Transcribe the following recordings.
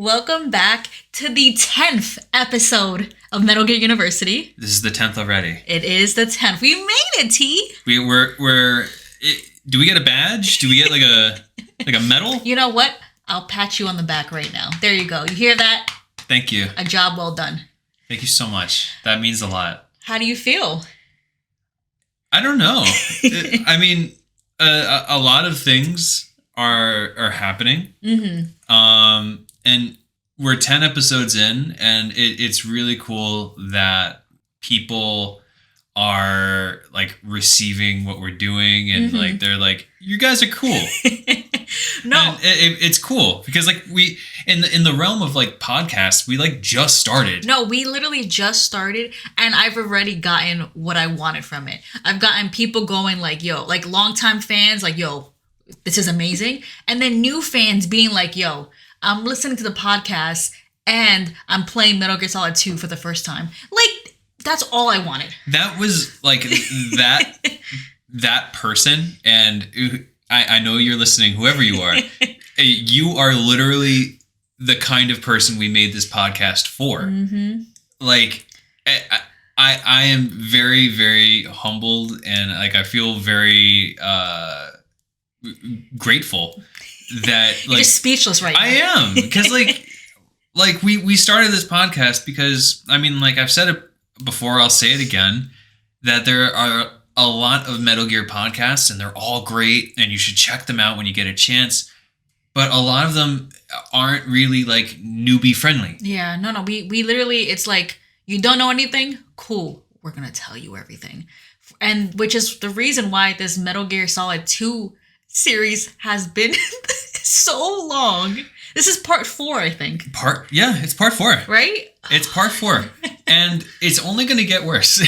Welcome back to the 10th episode of Metal Gear University. This is the 10th already. It is the 10th. We made it, T. Do we get a badge? Do we get like a medal? You know what? I'll pat you on the back right now. There you go. You hear that? Thank you. A job well done. Thank you so much. That means a lot. How do you feel? I don't know. I mean, a lot of things are happening. Mm-hmm. And we're 10 episodes in, and it's really cool that people are like receiving what we're doing, and like they're like, "You guys are cool." No, and it's cool because like we in the realm of like podcasts, we like just started. No, we literally just started, and I've already gotten what I wanted from it. I've gotten people going like, "Yo," like longtime fans, like, "Yo, this is amazing," and then new fans being like, "Yo, I'm listening to the podcast and I'm playing Metal Gear Solid 2 for the first time." Like, that's all I wanted. That was like that person, and I know you're listening, whoever you are. You are literally the kind of person we made this podcast for. Mm-hmm. Like, I am very, very humbled, and like I feel very grateful that like you're just speechless right now. I am, because like we started this podcast because, I mean, like I've said it before, I'll say it again, that there are a lot of Metal Gear podcasts and they're all great and you should check them out when you get a chance, but a lot of them aren't really like newbie friendly. Yeah, no, we literally, it's like, you don't know anything? Cool, we're gonna tell you everything. And which is the reason why this Metal Gear Solid 2 series has been so long. This is part 4, I think. It's part 4. Right? It's part 4. And it's only going to get worse.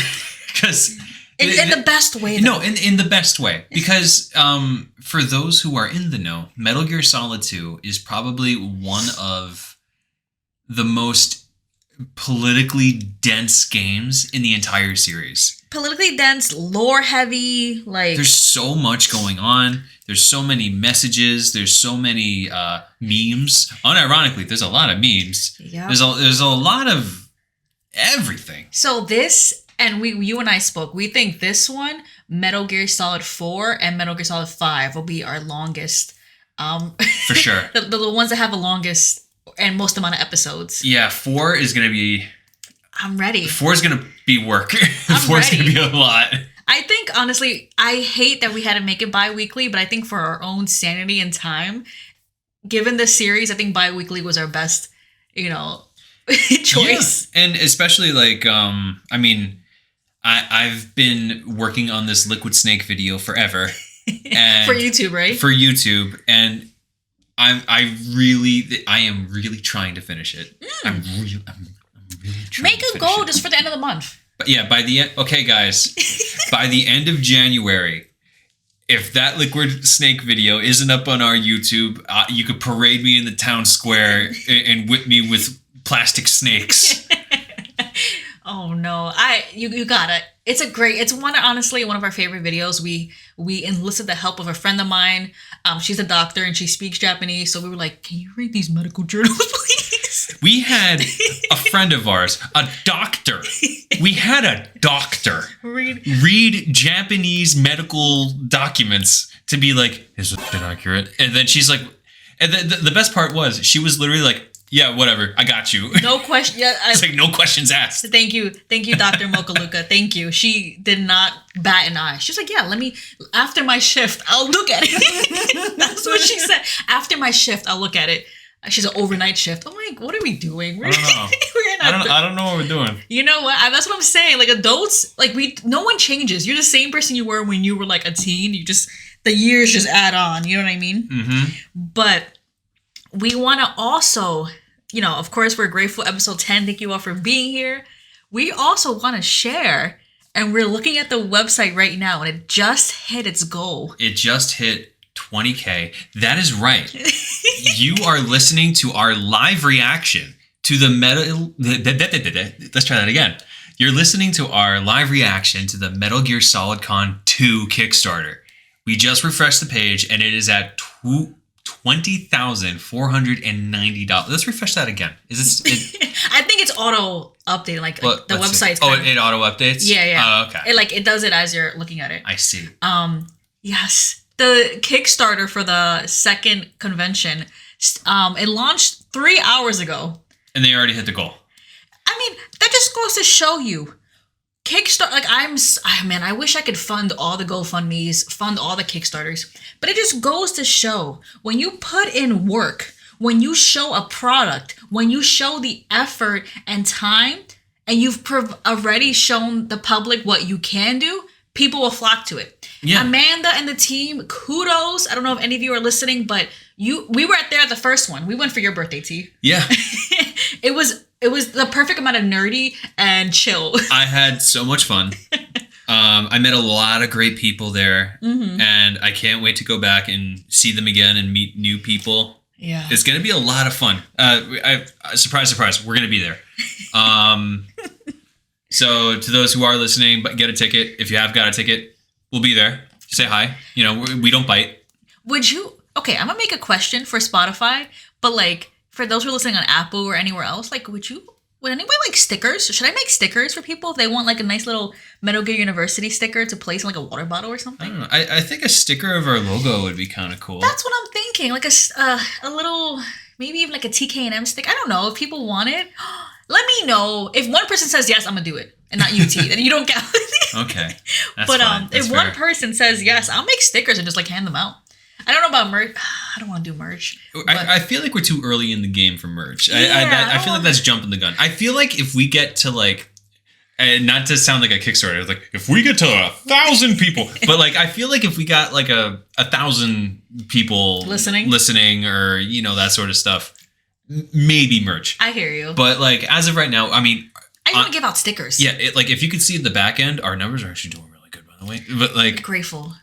Because in the best way. No, in the best way. Because for those who are in the know, Metal Gear Solid 2 is probably one of the most politically dense games in the entire series. Politically dense, lore heavy, like there's so much going on. There's so many messages. There's so many memes. Unironically, there's a lot of memes. Yeah. There's a lot of everything. So this, and you and I spoke. We think this one, Metal Gear Solid 4 and Metal Gear Solid 5, will be our longest. For sure. the ones that have the longest and most amount of episodes. Yeah, 4 is gonna be. I'm ready. 4 is gonna be work. I'm 4 is ready. gonna be a lot. I think, honestly, I hate that we had to make it bi-weekly, but I think for our own sanity and time, given the series, I think bi-weekly was our best, choice. Yeah. And especially like, I mean, I've been working on this Liquid Snake video forever. And for YouTube, right? For YouTube, and I am really trying to finish it. I'm really trying Make to a finish goal it. just for the end of the month. But yeah, by the end, okay, guys, by the end of January, if that Liquid Snake video isn't up on our YouTube, you could parade me in the town square and whip me with plastic snakes. Oh no, you got it. It's honestly one of our favorite videos. We enlisted the help of a friend of mine. She's a doctor and she speaks Japanese, so we were like, "Can you read these medical journals, please?" We had a friend of ours, a doctor. We had a doctor read Japanese medical documents to be like, "Is it inaccurate?" And then she's like, and the best part was she was literally like, "Yeah, whatever, I got you." No question. Yeah, it's like no questions asked. Thank you, Dr. Mokaluka. Thank you. She did not bat an eye. She was like, "Yeah, after my shift, I'll look at it." That's what she said. After my shift, I'll look at it. She's an overnight shift. I'm like, what are we doing? I don't know what we're doing. You know what? That's what I'm saying. Like adults, like no one changes. You're the same person you were when you were like a teen. The years just add on. You know what I mean? Mm-hmm. But we want to also, of course, we're grateful. Episode 10. Thank you all for being here. We also want to share, and we're looking at the website right now, and it just hit its goal. It just hit 20K. That is right. You are listening to our live reaction to the Let's try that again. You're listening to our live reaction to the Metal Gear Solid Con 2 Kickstarter. We just refreshed the page and it is at $20,490. Let's refresh that again. Is this? I think it's auto updating. Like the website's. It auto updates. Yeah. Oh, okay. It does it as you're looking at it. I see. Yes, the Kickstarter for the second convention, it launched 3 hours ago, and they already hit the goal. I mean, that just goes to show you. Kickstarter, like I wish I could fund all the GoFundMes, fund all the Kickstarters, but it just goes to show when you put in work, when you show a product, when you show the effort and time, and you've already shown the public what you can do, people will flock to it. Yeah. Amanda and the team, kudos. I don't know if any of you are listening, but we were there at the first one. We went for your birthday, T. Yeah. It was the perfect amount of nerdy and chill. I had so much fun. I met a lot of great people there, and I can't wait to go back and see them again and meet new people. Yeah, it's going to be a lot of fun. Surprise, surprise, we're going to be there. So to those who are listening, but get a ticket. If you have got a ticket, we'll be there. Say hi. You know, we don't bite. Would you? Okay, I'm gonna make a question for Spotify, but like for those who are listening on Apple or anywhere else, like would anybody like stickers? Should I make stickers for people if they want like a nice little Metal Gear University sticker to place in like a water bottle or something? I don't know. I think a sticker of our logo would be kind of cool. That's what I'm thinking. Like a little, maybe even like a TK&M stick. I don't know if people want it. Let me know. If one person says yes, I'm gonna do it, and not you, T. Then you don't get it. Okay. That's but fine. That's if fair. one person says yes, I'll make stickers and just like hand them out. I don't know about merch. I don't want to do merch. I feel like we're too early in the game for merch. Yeah, I feel like that's jumping the gun. I feel like if we get to like, and not to sound like a Kickstarter, like if we get to 1,000 people, but like I feel like if we got like 1,000 people listening, or you know that sort of stuff, maybe merch. I hear you. But like as of right now, I mean, I want to give out stickers. Yeah, like if you could see at the back end, our numbers are actually doing really good, by the way. But like, grateful.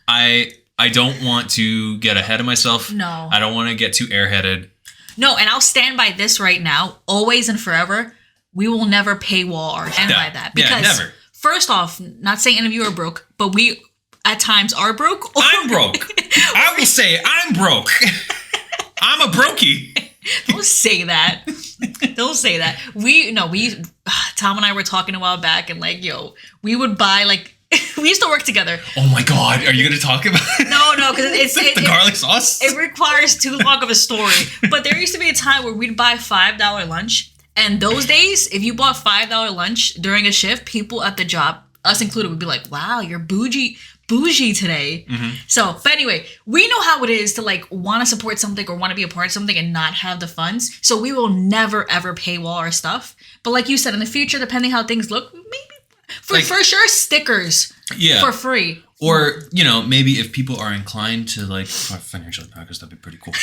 I don't want to get ahead of myself. No. I don't want to get too airheaded. No, and I'll stand by this right now, always and forever. We will never paywall or stand by that. Because never. First off, not saying any of you are broke, but we at times are broke. I'm broke. I will say I'm broke. I'm a brokey. Don't say that. Don't say that. Tom and I were talking a while back, and like, we would buy like. We used to work together. Oh my God. Are you going to talk about it? No, because it's the garlic sauce? It requires too long of a story. But there used to be a time where we'd buy $5 lunch. And those days, if you bought $5 lunch during a shift, people at the job, us included, would be like, wow, you're bougie today. Mm-hmm. So, but anyway, we know how it is to like want to support something or want to be a part of something and not have the funds. So we will never, ever paywall our stuff. But like you said, in the future, depending how things look, maybe for sure, stickers for free. Or, maybe if people are inclined to like financial package, that'd be pretty cool.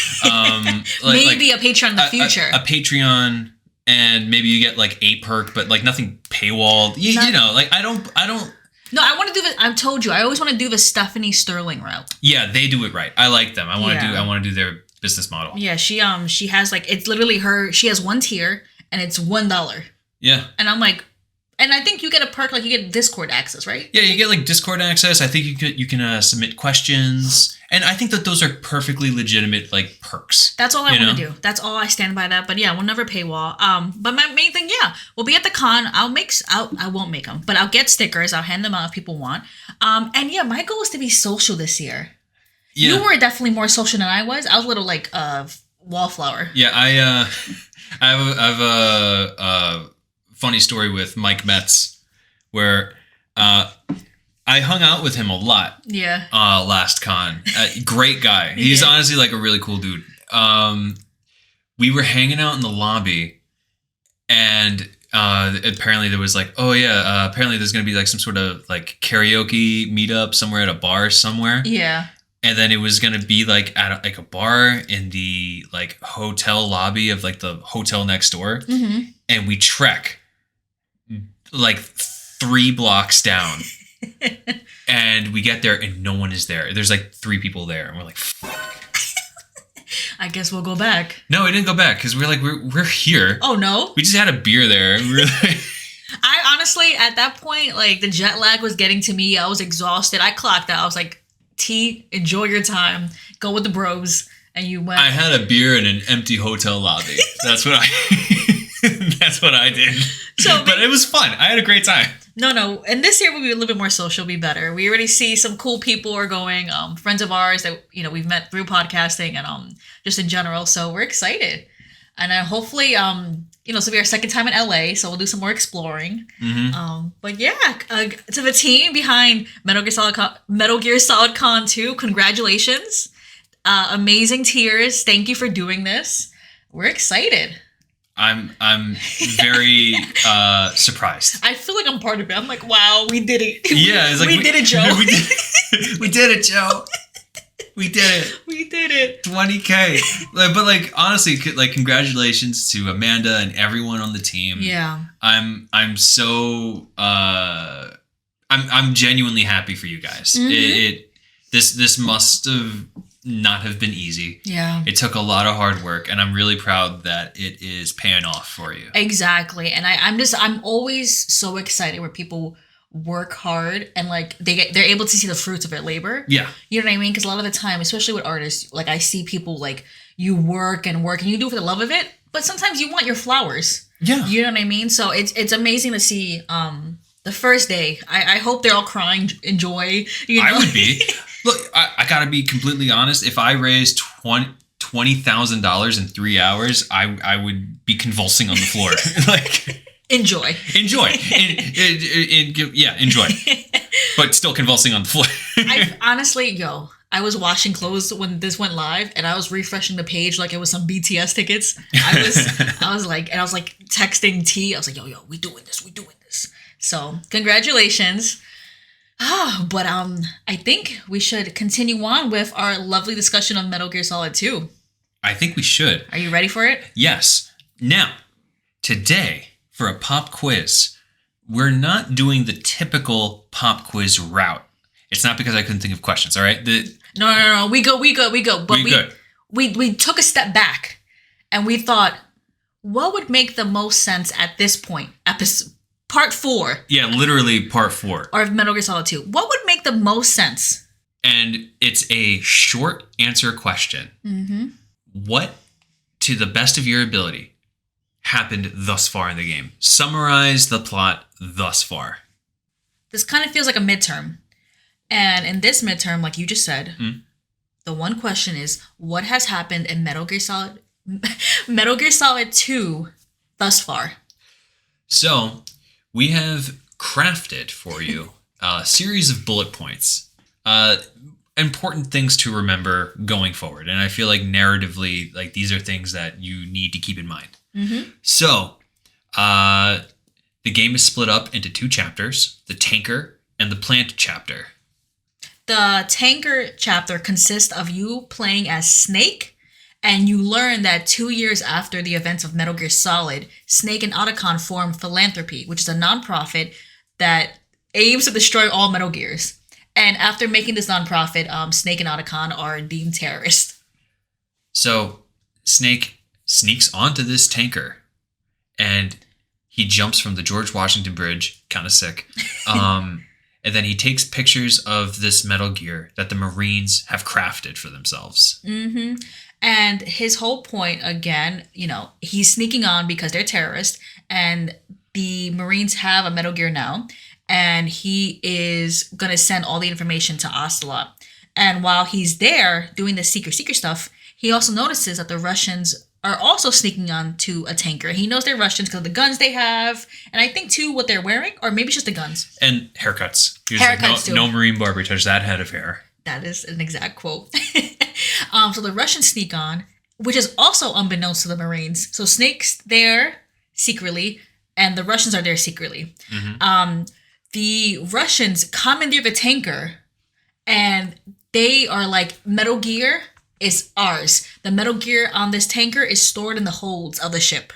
Maybe a Patreon in the future. A Patreon, and maybe you get like a perk, but like nothing paywalled. I don't. No, I want to do the. I've told you, I always want to do the Stephanie Sterling route. Yeah, they do it right. I like them. I want to do their business model. Yeah, she has like, it's literally her. She has one tier and it's $1. Yeah, and I'm like. And I think you get a perk, like you get Discord access, right? Yeah, you get like Discord access. I think you can submit questions, and I think that those are perfectly legitimate like perks. That's all I want to do. That's all I stand by that. But yeah, we'll never paywall. But my main thing, we'll be at the con. I won't make them, but I'll get stickers. I'll hand them out if people want. And yeah, my goal is to be social this year. Yeah. You were definitely more social than I was. I was a little like wallflower. Yeah, I have a funny story with Mike Metz, where I hung out with him a lot. Yeah. Last con, great guy. He's honestly like a really cool dude. We were hanging out in the lobby, and apparently there was like, apparently there's gonna be like some sort of like karaoke meetup somewhere at a bar somewhere. Yeah. And then it was gonna be like at a bar in the like hotel lobby of like the hotel next door, and we trek like 3 blocks down, and we get there and no one is there. There's like 3 people there, and we're like, fuck. I guess we'll go back. No, we didn't go back because we're like, we're here. Oh no, we just had a beer there. We were like, I honestly at that point, like the jet lag was getting to me. I was exhausted. I clocked out. I was like, T, enjoy your time. Go with the bros. and you went. I had a beer in an empty hotel lobby. That's what I. That's what I did. But it was fun. I had a great time. No. And this year will be a little bit more social, be better. We already see some cool people are going, friends of ours that, we've met through podcasting and just in general. So we're excited. And hopefully, this will be our second time in LA, so we'll do some more exploring. Mm-hmm. But yeah, to the team behind Metal Gear Solid Con 2, congratulations. Amazing tiers. Thank you for doing this. We're excited. I'm very surprised. I feel like I'm part of it. I'm like, wow, we did it. Yeah, it's like we did it, Joe. We did it, Joe. We did it. We did it. 20K. But honestly, congratulations to Amanda and everyone on the team. Yeah. I'm so I'm genuinely happy for you guys. Mm-hmm. This must not have been easy. Yeah. It took a lot of hard work, and I'm really proud that it is paying off for you. Exactly. And I'm always so excited when people work hard and they're able to see the fruits of their labor. Yeah. You know what I mean? Because a lot of the time, especially with artists, I see people you work and you do it for the love of it, but sometimes you want your flowers. Yeah. You know what I mean? So it's amazing to see the first day. I hope they're all crying in joy. I would be. Look, I gotta be completely honest. If I raised $20,000 in 3 hours, I would be convulsing on the floor. Enjoy. Enjoy. Enjoy. But still convulsing on the floor. I was washing clothes when this went live, and I was refreshing the page like it was some BTS tickets. I was texting T. I was like, yo, we doing this. So congratulations. But I think we should continue on with our lovely discussion of Metal Gear Solid 2. I think we should. Are you ready for it? Yes. Now, today, for a pop quiz, we're not doing the typical pop quiz route. It's not because I couldn't think of questions, all right? No. We go. But we took a step back, and we thought, what would make the most sense at this point? Part 4. Yeah, literally part 4. Or Metal Gear Solid 2. What would make the most sense? And it's a short answer question. Mm-hmm. What, to the best of your ability, happened thus far in the game? Summarize the plot thus far. This kind of feels like a midterm. And in this midterm, like you just said, the one question is, what has happened in Metal Gear Solid 2 thus far? So, we have crafted for you a series of bullet points, important things to remember going forward. And I feel like narratively, these are things that you need to keep in mind. Mm-hmm. So, the game is split up into 2 chapters, the tanker and the plant chapter. The tanker chapter consists of you playing as Snake, and you learn that 2 years after the events of Metal Gear Solid, Snake and Otacon form Philanthropy, which is a nonprofit that aims to destroy all Metal Gears. And after making this nonprofit, Snake and Otacon are deemed terrorists. So Snake sneaks onto this tanker, and he jumps from the George Washington Bridge, kind of sick. And then he takes pictures of this Metal Gear that the Marines have crafted for themselves. Mm-hmm. And his whole point, again, he's sneaking on because they're terrorists, and the Marines have a Metal Gear now, and he is going to send all the information to Ocelot. And while he's there doing the secret stuff, he also notices that the Russians are also sneaking on to a tanker. He knows they're Russians because of the guns they have, and I think, too, what they're wearing, or maybe just the guns. And haircuts. Too. No Marine barber touched that head of hair. That is an exact quote. So the Russians sneak on, which is also unbeknownst to the Marines. So Snake's there secretly, and the Russians are there secretly. Mm-hmm. The Russians commandeer the tanker, and they are like, Metal Gear is ours. The Metal Gear on this tanker is stored in the holds of the ship.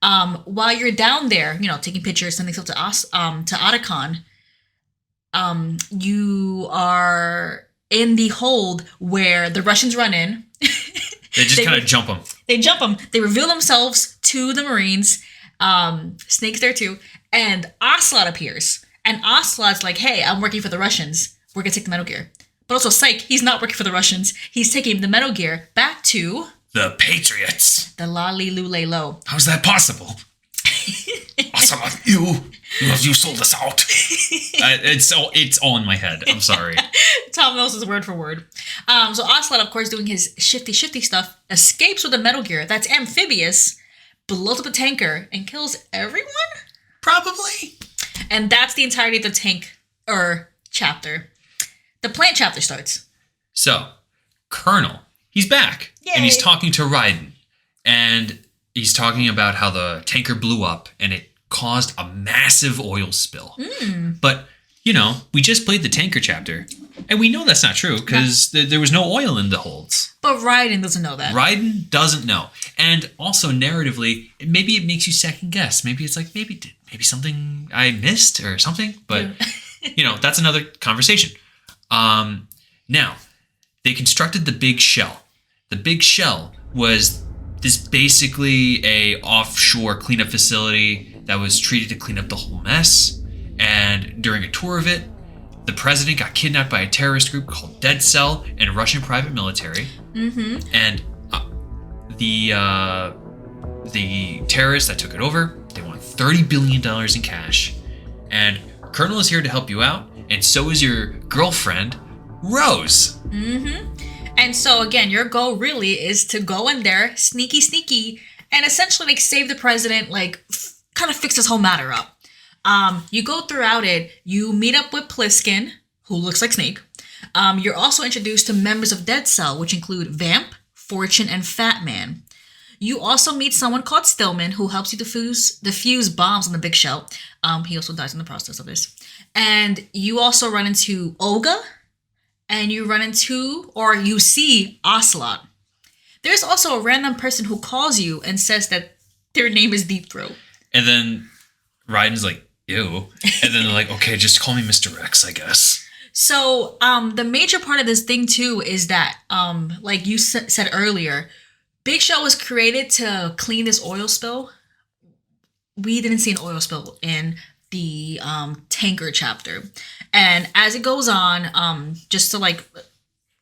While you're down there, taking pictures, sending stuff to Otacon, you are in the hold where the Russians run in. They just kind of jump them. They jump them. They reveal themselves to the Marines. Snake's there too. And Ocelot appears. And Ocelot's like, hey, I'm working for the Russians. We're going to take the Metal Gear. But also, psych, he's not working for the Russians. He's taking the Metal Gear back to The Patriots. the Lali Lule Lo. How's that possible? Ocelot, you sold us out. It's all in my head. I'm sorry. Tom knows his word for word. So Ocelot, of course, doing his shifty stuff, escapes with a Metal Gear that's amphibious, blows up a tanker, and kills everyone? Probably. And that's the entirety of the tank, chapter. The plant chapter starts. So, Colonel, he's back. Yay. And he's talking to Raiden. And he's talking about how the tanker blew up and it caused a massive oil spill. But, we just played the tanker chapter. And we know that's not true because there was no oil in the holds. But Raiden doesn't know that. Raiden doesn't know. And also, narratively, maybe it makes you second guess. Maybe it's like, maybe something I missed or something. But, that's another conversation. Now, they constructed the big shell. The big shell was this basically a offshore cleanup facility that was treated to clean up the whole mess. And during a tour of it, the president got kidnapped by a terrorist group called Dead Cell and Russian private military. And the terrorists that took it over, they want $30 billion in cash. And Colonel is here to help you out, and so is your girlfriend, Rose. And so, again, your goal really is to go in there, sneaky, and essentially, save the president, kind of fix this whole matter up. You go throughout it, you meet up with Pliskin, who looks like Snake. You're also introduced to members of Dead Cell, which include Vamp, Fortune, and Fat Man. You also meet someone called Stillman, who helps you defuse bombs on the big shell. He also dies in the process of this. And you also run into Olga, and you see Ocelot. There's also a random person who calls you and says that their name is Deep Throat. And then Raiden's like, ew. And then they're like, okay, just call me Mr. Rex, I guess. So the major part of this thing, too, is that, like you said earlier, Big Shell was created to clean this oil spill. We didn't see an oil spill in the tanker chapter. And as it goes on, just to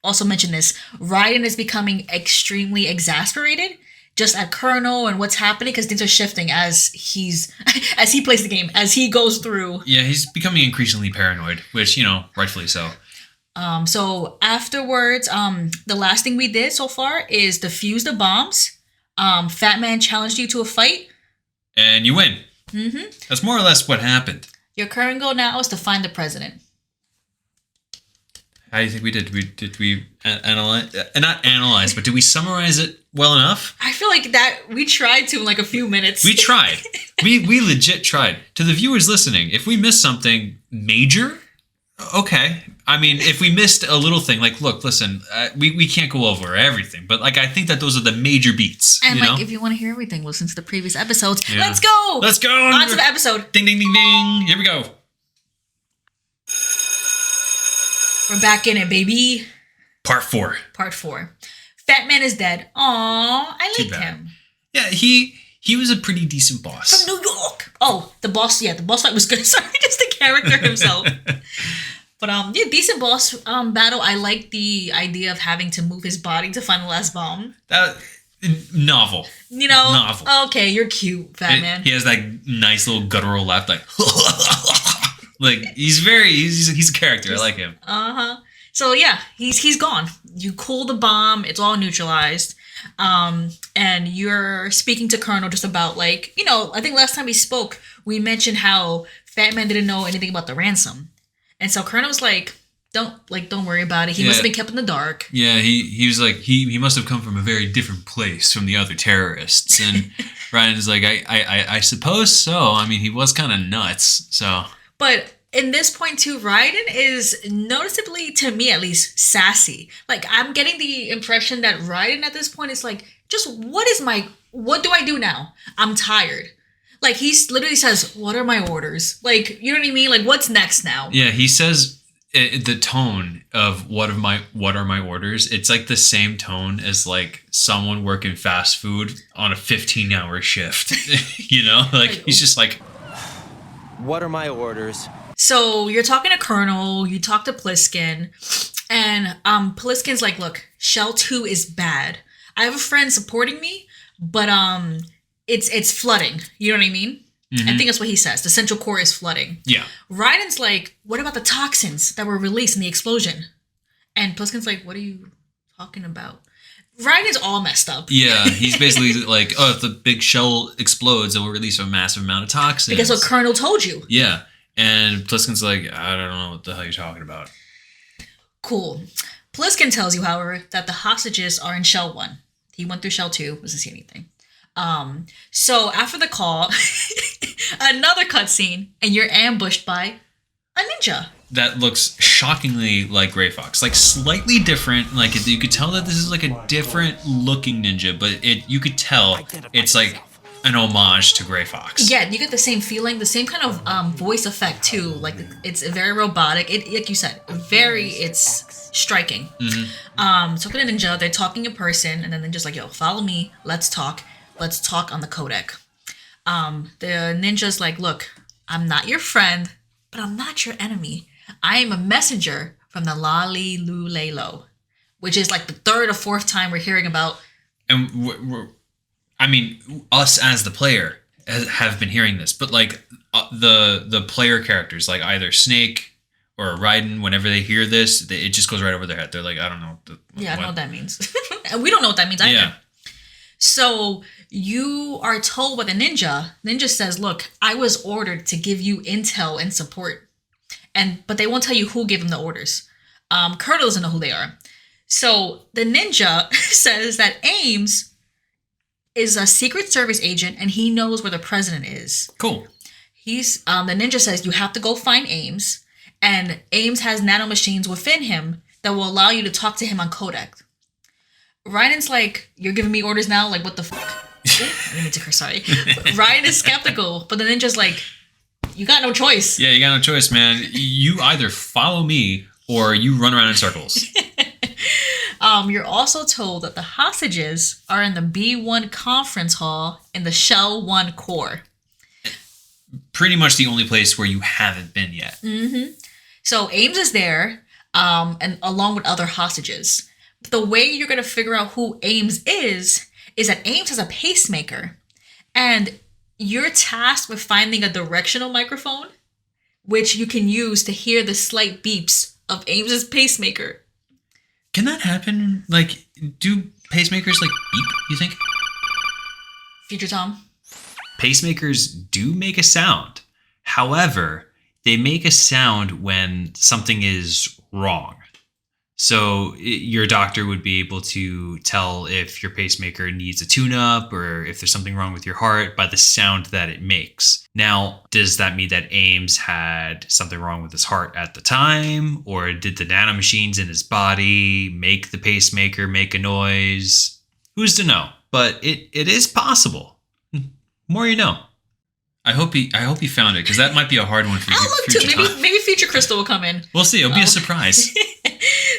also mention this, Raiden is becoming extremely exasperated just at Colonel and what's happening because things are shifting as he plays the game, as he goes through. Yeah, he's becoming increasingly paranoid, which, rightfully so. So afterwards, the last thing we did so far is defuse the bombs. Fat Man challenged you to a fight. And you win. That's more or less what happened. Your current goal now is to find the president. How do you think we did? Did we analyze? Not analyze, but did we summarize it well enough? I feel like that we tried to in a few minutes. We tried. we legit tried. To the viewers listening, if we missed something major, okay. I mean, if we missed a little thing, look, listen, we can't go over everything, but I think that those are the major beats. And if you want to hear everything, listen to the previous episodes. Yeah. Let's go! Let's go! On to the episode. Ding, ding, ding, ding. Here we go. We're back in it, baby. Part 4. Fat Man is dead. Aww, I liked him. Yeah, he was a pretty decent boss. From New York. Oh, the boss. Yeah, the boss fight was good. Sorry, just the character himself. But decent boss battle. I like the idea of having to move his body to find the last bomb. Novel. Novel. Okay, you're cute, Fat Man. He has that nice little guttural laugh, he's a character. I like him. So yeah, he's gone. You cool the bomb. It's all neutralized. And you're speaking to Colonel just about I think last time we spoke, we mentioned how Fat Man didn't know anything about the ransom. And so Colonel's like, don't worry about it. He must have been kept in the dark. Yeah, he was like, he must have come from a very different place from the other terrorists. And Ryan is like, I suppose so. I mean, he was kind of nuts, so. But in this point too, Raiden is noticeably, to me at least, sassy. I'm getting the impression that Raiden at this point is just what do I do now? I'm tired. He literally says, what are my orders? You know what I mean? What's next now? Yeah, he says the tone of what are my orders. It's the same tone as someone working fast food on a 15-hour shift. He's just what are my orders? So you're talking to Colonel, you talk to Pliskin, And Pliskin's like, look, Shell 2 is bad. I have a friend supporting me, but it's flooding. You know what I mean? Mm-hmm. I think that's what he says. The central core is flooding. Yeah. Raiden's like, what about the toxins that were released in the explosion? And Pliskin's like, what are you talking about? Raiden's all messed up. Yeah, he's basically like, oh, if the big shell explodes, it will release a massive amount of toxins. Because what Colonel told you. Yeah. And Pliskin's like, I don't know what the hell you're talking about. Cool. Pliskin tells you, however, that the hostages are in Shell 1. He went through Shell 2, doesn't see anything. So after the call, another cutscene, and you're ambushed by a ninja. That looks shockingly like Gray Fox. Like, slightly different. Like, you could tell that this is like a different looking ninja, but you could tell it's like an homage to Gray Fox. Yeah, you get the same feeling, the same kind of voice effect too. Like, it's very robotic. It, like you said, it's striking. Mm-hmm. Talking to ninja, they're talking in person, and then they're just like, yo, follow me, let's talk on the codec. The ninja's like, look, I'm not your friend, but I'm not your enemy. I am a messenger from the Lali Lulelo, which is like the third or fourth time we're hearing about. And I mean, us as the player have been hearing this, but like the player characters, like either Snake or Raiden, whenever they hear this, it just goes right over their head. They're like, I don't know. I know what that means. And we don't know what that means either. Yeah. So you are told by the ninja. Ninja says, look, I was ordered to give you intel and support. But they won't tell you who gave them the orders. Colonel doesn't know who they are. So the ninja says that Ames is a Secret Service agent and he knows where the president is. Cool. He's the ninja says you have to go find Ames, and Ames has nanomachines within him that will allow you to talk to him on codec. Raiden's like, you're giving me orders now? Like, what the fuck? I didn't mean to curse, sorry. Raiden is skeptical, but the ninja's like, you got no choice. Yeah, you got no choice, man. You either follow me or you run around in circles. You're also told that the hostages are in the B1 conference hall in the Shell 1 core. Pretty much the only place where you haven't been yet. Mm-hmm. So Ames is there, and along with other hostages. But the way you're going to figure out who Ames is that Ames has a pacemaker. And you're tasked with finding a directional microphone, which you can use to hear the slight beeps of Ames's pacemaker. Can that happen? Like, do pacemakers, like, beep, you think? Future Tom? Pacemakers do make a sound. However, they make a sound when something is wrong. So your doctor would be able to tell if your pacemaker needs a tune-up or if there's something wrong with your heart by the sound that it makes. Now, does that mean that Ames had something wrong with his heart at the time? Or did the nanomachines in his body make the pacemaker make a noise? Who's to know? But it is possible. More you know. I hope he found it, because that might be a hard one for I'll look future too. time. Maybe Future Crystal will come in. We'll see. It'll be a surprise.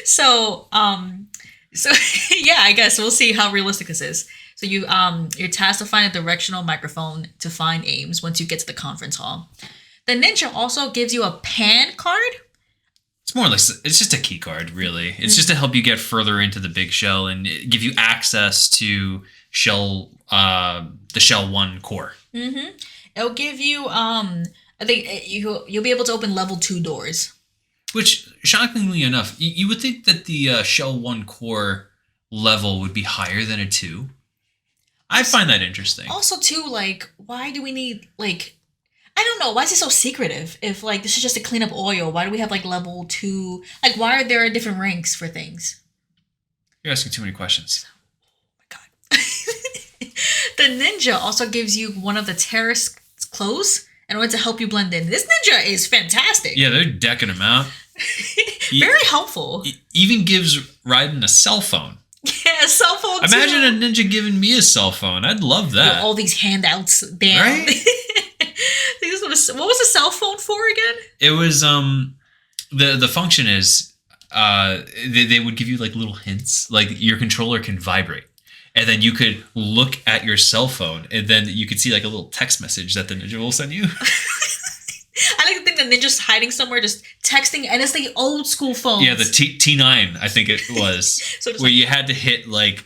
So yeah, I guess we'll see how realistic this is. So you're tasked to find a directional microphone to find Ames once you get to the conference hall. The ninja also gives you a PAN card. It's more or less, it's just a key card, really. It's just to help you get further into the big shell and give you access to the Shell 1 core. Mm-hmm. It'll give you, I think you'll be able to open level 2 doors. Which, shockingly enough, you would think that the Shell 1 core level would be higher than a 2. I find that interesting. Also, too, like, why do we need, like, I don't know, why is it so secretive? If, like, this is just to clean up oil, why do we have, like, level 2? Like, why are there different ranks for things? You're asking too many questions. Oh, my God. The ninja also gives you one of the terrorist clothes in order to help you blend in. This ninja is fantastic. Yeah, they're decking him out. Very helpful. Even gives Raiden a cell phone. Yeah, a cell phone too. Imagine a ninja giving me a cell phone. I'd love that. With all these handouts. Damn. Right? What was a cell phone for again? It was the function is they would give you like little hints, like your controller can vibrate. And then you could look at your cell phone, and then you could see like a little text message that the ninja will send you. I like to think the ninja's hiding somewhere, just texting, and it's the old school phones. Yeah, the T9, I think it was, So where you had to hit like,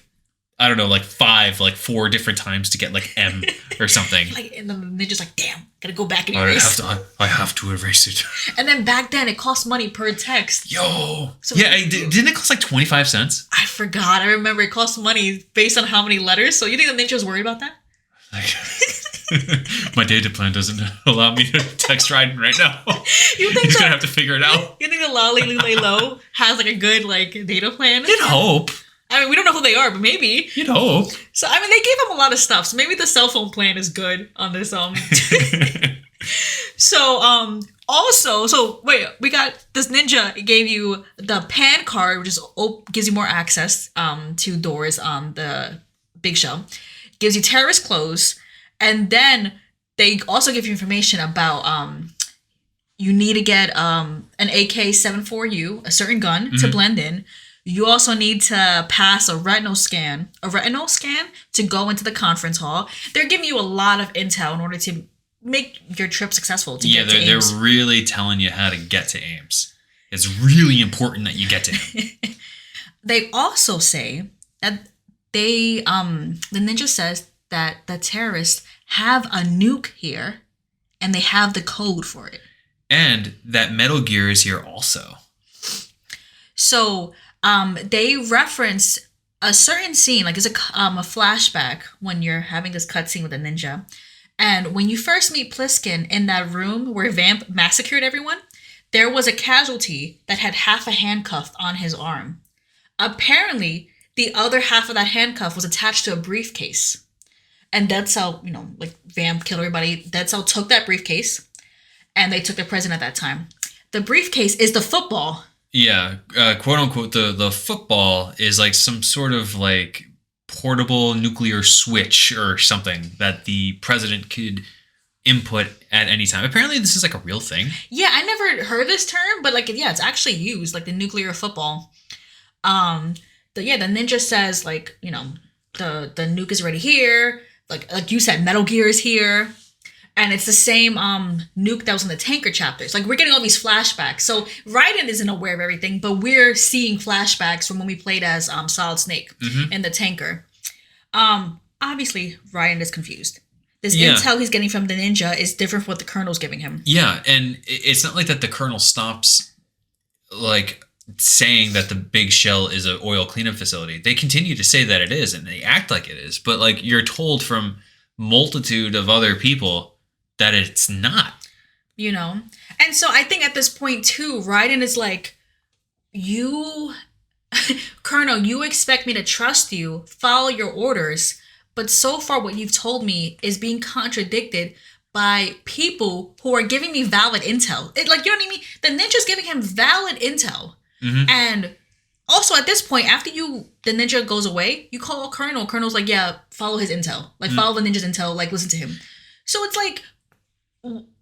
I don't know, like 4 different times to get like M or something. Like, and then the ninja's like, damn, gotta go back and I erase. have to erase it. And then back then, it cost money per text. Yo. So yeah, didn't it cost like 25 cents? I forgot. I remember it cost money based on how many letters. So you think the ninja was worried about that? My data plan doesn't allow me to text Raiden right now. You think He's gonna have to figure it out. You think the Lay Low has like a good like data plan? You'd hope. I mean, we don't know who they are, but maybe. You'd hope. So I mean, they gave him a lot of stuff. So maybe the cell phone plan is good on this. So also, so wait, we got this ninja. It gave you the pan card, which is gives you more access to doors on the big show. Gives you terrorist clothes, and then they also give you information about you need to get an AK-74U, a certain gun, to blend in. You also need to pass a retinal scan to go into the conference hall. They're giving you a lot of intel in order to make your trip successful. They're really telling you how to get to Ames. It's really important that you get to Ames. They also say that the ninja says that the terrorists have a nuke here, and they have the code for it. And that Metal Gear is here also. So they reference a certain scene, like it's a flashback when you're having this cutscene with a ninja. And when you first meet Pliskin in that room where Vamp massacred everyone, there was a casualty that had half a handcuff on his arm. Apparently, the other half of that handcuff was attached to a briefcase. And Dead Cell, like Vamp killed everybody. Dead Cell took that briefcase, and they took the president at that time. The briefcase is the football. Yeah, quote unquote, the football is like some sort of like portable nuclear switch or something that the president could input at any time. Apparently, this is like a real thing. Yeah, I never heard this term, but like, yeah, it's actually used, like the nuclear football. The ninja says like, the nuke is already here. Like you said, Metal Gear is here. And it's the same nuke that was in the Tanker chapters. Like, we're getting all these flashbacks. So Raiden isn't aware of everything, but we're seeing flashbacks from when we played as Solid Snake in the Tanker. Obviously, Raiden is confused. This intel he's getting from the ninja is different from what the Colonel's giving him. Yeah, and it's not like that the Colonel stops, like, saying that the big shell is an oil cleanup facility. They continue to say that it is, and they act like it is. But, like, you're told from multitude of other people that it's not. And so I think at this point too, Raiden is like, Colonel, you expect me to trust you, follow your orders, but so far what you've told me is being contradicted by people who are giving me valid intel. You know what I mean? The ninja's giving him valid intel. And also at this point, after the ninja goes away, you call Colonel. Colonel's like, yeah, follow his intel. Like, follow the ninja's intel, like, listen to him. So it's like,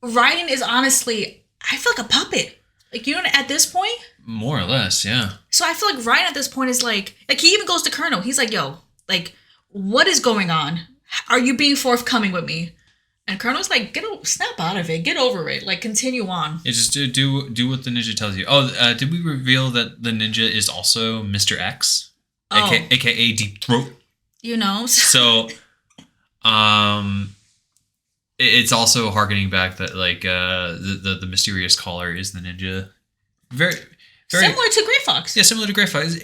Raiden is honestly, I feel like a puppet. Like, at this point? More or less, yeah. So I feel like Raiden at this point is like he even goes to Colonel. He's like, yo, like, what is going on? Are you being forthcoming with me? And Colonel's like, snap out of it. Get over it. Like, continue on. Yeah, just do what the ninja tells you. Oh, did we reveal that the ninja is also Mr. X? AKA Deep Throat? So, it's also harkening back that, like, the mysterious caller is the ninja. Very, very similar to Gray Fox. Yeah, similar to Gray Fox.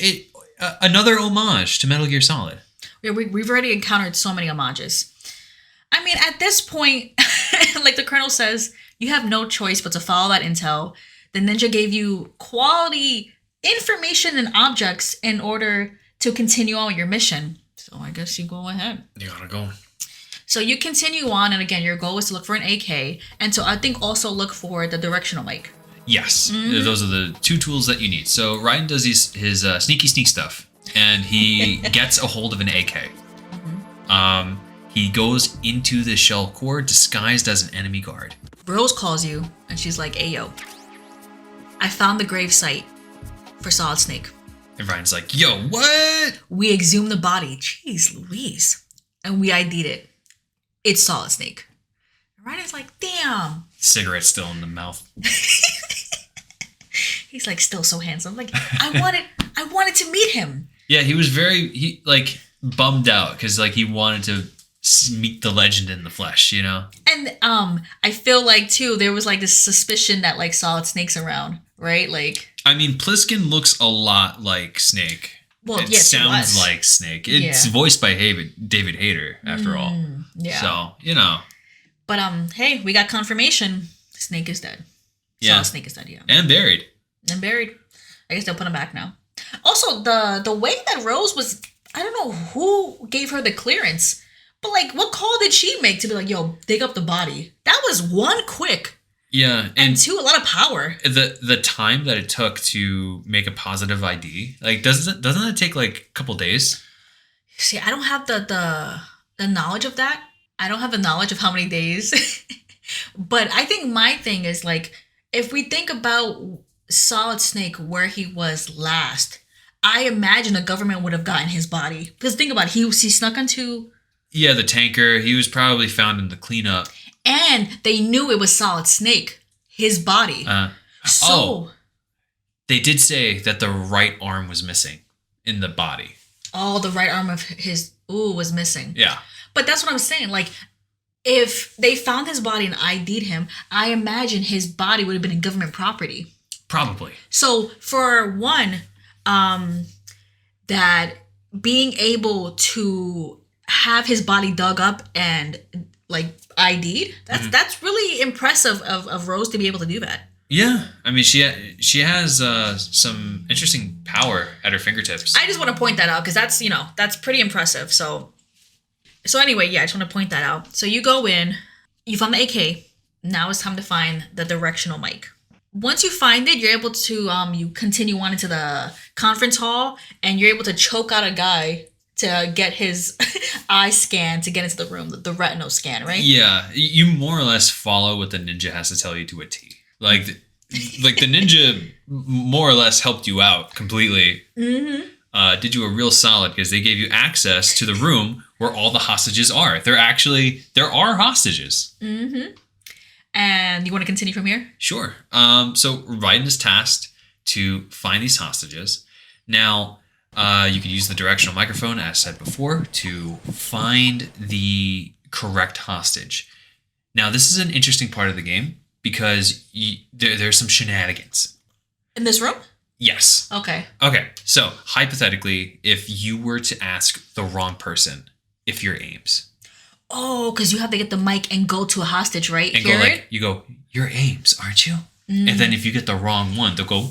Another homage to Metal Gear Solid. Yeah, we've already encountered so many homages. I mean, at this point, like the Colonel says, you have no choice but to follow that intel. The ninja gave you quality information and objects in order to continue on with your mission. So I guess you go ahead. You gotta go. So you continue on, and again, your goal is to look for an AK, and so I think also look for the directional mic. Yes, those are the two tools that you need. So Raiden does his sneaky sneak stuff, and he gets a hold of an AK. He goes into the shell core disguised as an enemy guard. Rose calls you, and she's like, hey, yo, I found the grave site for Solid Snake. And Ryan's like, yo, what? We exhumed the body. Jeez Louise. And we ID'd it. It's Solid Snake. And Ryan's like, damn, cigarette still in the mouth. He's like still so handsome. Like I wanted to meet him. Yeah, he was very bummed out because like he wanted to meet the legend in the flesh, you know. And I feel like too there was like this suspicion that like Solid Snake's around, right? Like I mean, Pliskin looks a lot like Snake. Well, it yes, sounds like Snake. It's voiced by David Hayter, after all. Yeah. So you know. But hey, we got confirmation. Snake is dead. Yeah. Solid Snake is dead. Yeah. And buried. And buried. I guess they'll put him back now. Also, the way that Rose was, I don't know who gave her the clearance, but like, what call did she make to be like, yo, dig up the body? That was one, quick. Yeah, and two, a lot of power. The time that it took to make a positive ID, like doesn't it take like a couple days? See, I don't have the knowledge of that. I don't have the knowledge of how many days. But I think my thing is like, if we think about Solid Snake where he was last, I imagine the government would have gotten his body. Because think about it, he snuck into... Yeah, the tanker. He was probably found in the cleanup. And they knew it was Solid Snake, his body. They did say that the right arm was missing in the body. Oh, the right arm of his was missing. Yeah. But that's what I'm saying. Like, if they found his body and ID'd him, I imagine his body would have been in government property. Probably. So for one, that being able to have his body dug up and like ID'd, that's really impressive of Rose to be able to do that. Yeah, I mean she has some interesting power at her fingertips. I just want to point that out because that's pretty impressive. So anyway, yeah, I just want to point that out. So you go in, you found the AK. Now it's time to find the directional mic. Once you find it, you're able to you continue on into the conference hall, and you're able to choke out a guy to get his eye scan to get into the room, the retinal scan, right? Yeah, you more or less follow what the ninja has to tell you to a T. Like the ninja more or less helped you out completely. Mm-hmm. Did you a real solid because they gave you access to the room where all the hostages are. There are hostages. Mm-hmm. And you want to continue from here? Sure. So Raiden is tasked to find these hostages. Now, you can use the directional microphone, as said before, to find the correct hostage. Now, this is an interesting part of the game because there's some shenanigans. In this room? Yes. Okay. Okay. So, hypothetically, if you were to ask the wrong person if you're Ames. Oh, because you have to get the mic and go to a hostage, right? And you're Ames, aren't you? Mm. And then if you get the wrong one, they'll go,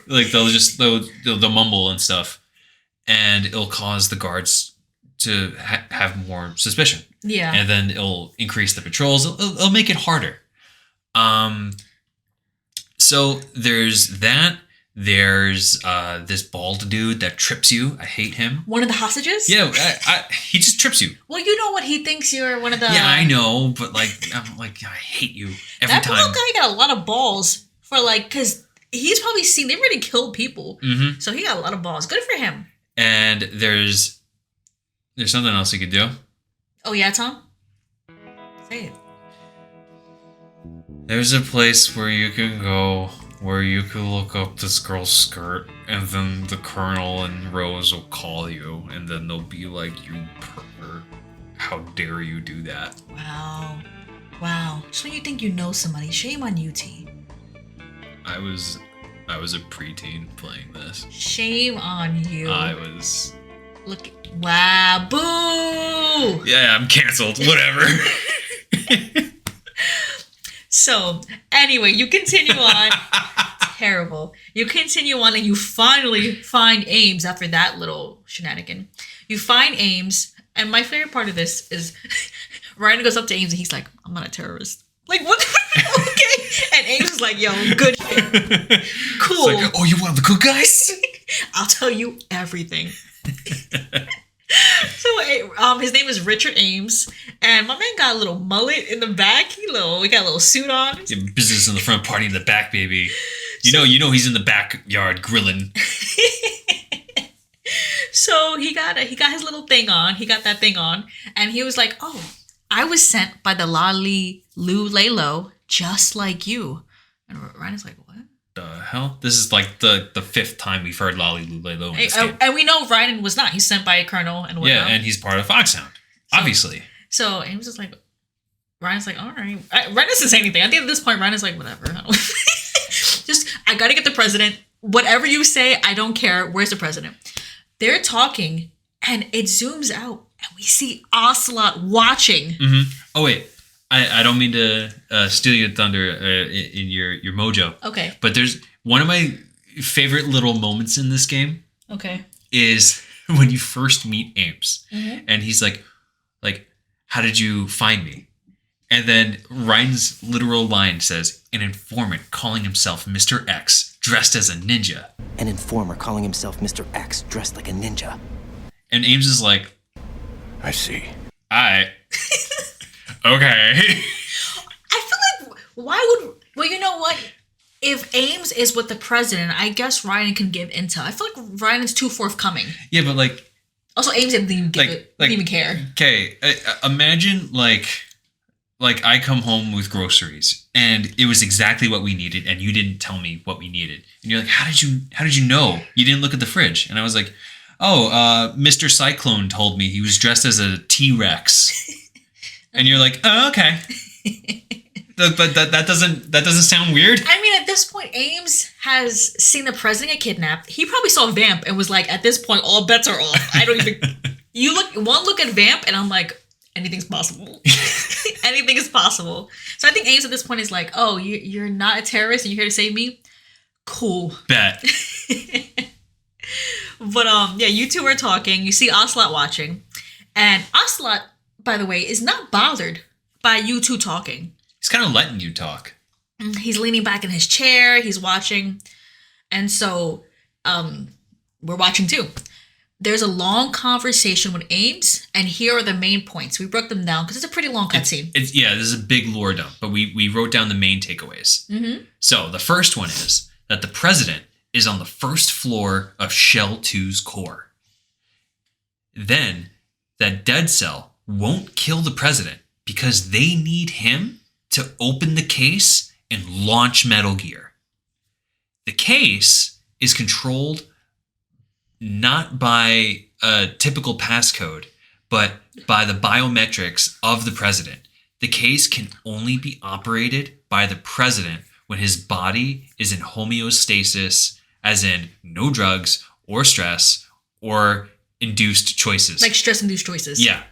like they'll mumble and stuff. And it'll cause the guards to have more suspicion. Yeah. And then it'll increase the patrols. It'll make it harder. So there's that. There's this bald dude that trips you. I hate him. One of the hostages? Yeah, he just trips you. Well, you know what? He thinks you're one of the... Yeah, I know, but I'm like, I hate you every time. That guy got a lot of balls for because he's probably seen, they've already killed people. Mm-hmm. So he got a lot of balls. Good for him. And there's something else you could do. Oh yeah, Tom? Say it. There's a place where you can go where you could look up this girl's skirt, and then the Colonel and Rose will call you, and then they'll be like, "You pervert! How dare you do that?" Wow. So you think you know somebody? Shame on you, T. I was a preteen playing this. Shame on you. Look. Wow. Boo! Yeah, I'm canceled. Whatever. So, anyway, you continue on. Terrible. You continue on and you finally find Ames after that little shenanigan. You find Ames, and my favorite part of this is Ryan goes up to Ames and he's like, "I'm not a terrorist." Like, what? Okay. And Ames is like, "Yo, good shit. Cool. It's like, oh, you one of the good guys? I'll tell you everything." So his name is Richard Ames, and my man got a little mullet in the back. He got a little suit on. Yeah, business in the front, party in the back, baby. You know he's in the backyard grilling. So he got his little thing on. He got that thing on, and he was like, "Oh, I was sent by the Lali Lu Lalo just like you. And Ryan is like, what? The hell? This is like the fifth time we've heard Lolly Lulu in this game. And we know Ryan was not. He's sent by a colonel and whatnot. Yeah, and he's part of Foxhound, obviously. So he was just like, Ryan's like, all right. Ryan doesn't say anything. I think at this point, Ryan is like, whatever. I got to get the president. Whatever you say, I don't care. Where's the president? They're talking, and it zooms out, and we see Ocelot watching. Mm-hmm. Oh, wait. I don't mean to steal your thunder in your mojo. Okay. But there's one of my favorite little moments in this game. Okay. Is when you first meet Ames. Mm-hmm. And he's like, how did you find me? And then Ryan's literal line says, an informant calling himself Mr. X, dressed as a ninja. An informer calling himself Mr. X, dressed like a ninja. And Ames is like, I see. Okay. I feel like, well, you know what? If Ames is with the president, I guess Ryan can give intel. I feel like Ryan is too forthcoming. Yeah, but like... Also, Ames didn't even didn't even care. Okay, imagine like I come home with groceries and it was exactly what we needed and you didn't tell me what we needed. And you're like, how did you know? You didn't look at the fridge. And I was like, Mr. Cyclone told me he was dressed as a T-Rex. And you're like, oh, okay. But that doesn't sound weird. I mean, at this point, Ames has seen the president get kidnapped. He probably saw Vamp and was like, at this point, all bets are off. I don't even... One look at Vamp and I'm like, anything's possible. Anything is possible. So I think Ames at this point is like, oh, you're not a terrorist and you're here to save me? Cool. Bet. But yeah, you two are talking. You see Ocelot watching. And Ocelot, by the way, is not bothered by you two talking. He's kind of letting you talk. He's leaning back in his chair. He's watching. And so we're watching too. There's a long conversation with Ames. And here are the main points. We broke them down because it's a pretty long cutscene. Yeah, this is a big lore dump. But we wrote down the main takeaways. Mm-hmm. So the first one is that the president is on the first floor of Shell 2's core. Then that Dead Cell won't kill the president because they need him to open the case and launch Metal Gear. The case is controlled not by a typical passcode, but by the biometrics of the president. The case can only be operated by the president when his body is in homeostasis, as in no drugs or stress or induced choices. Like stress-induced choices. Yeah.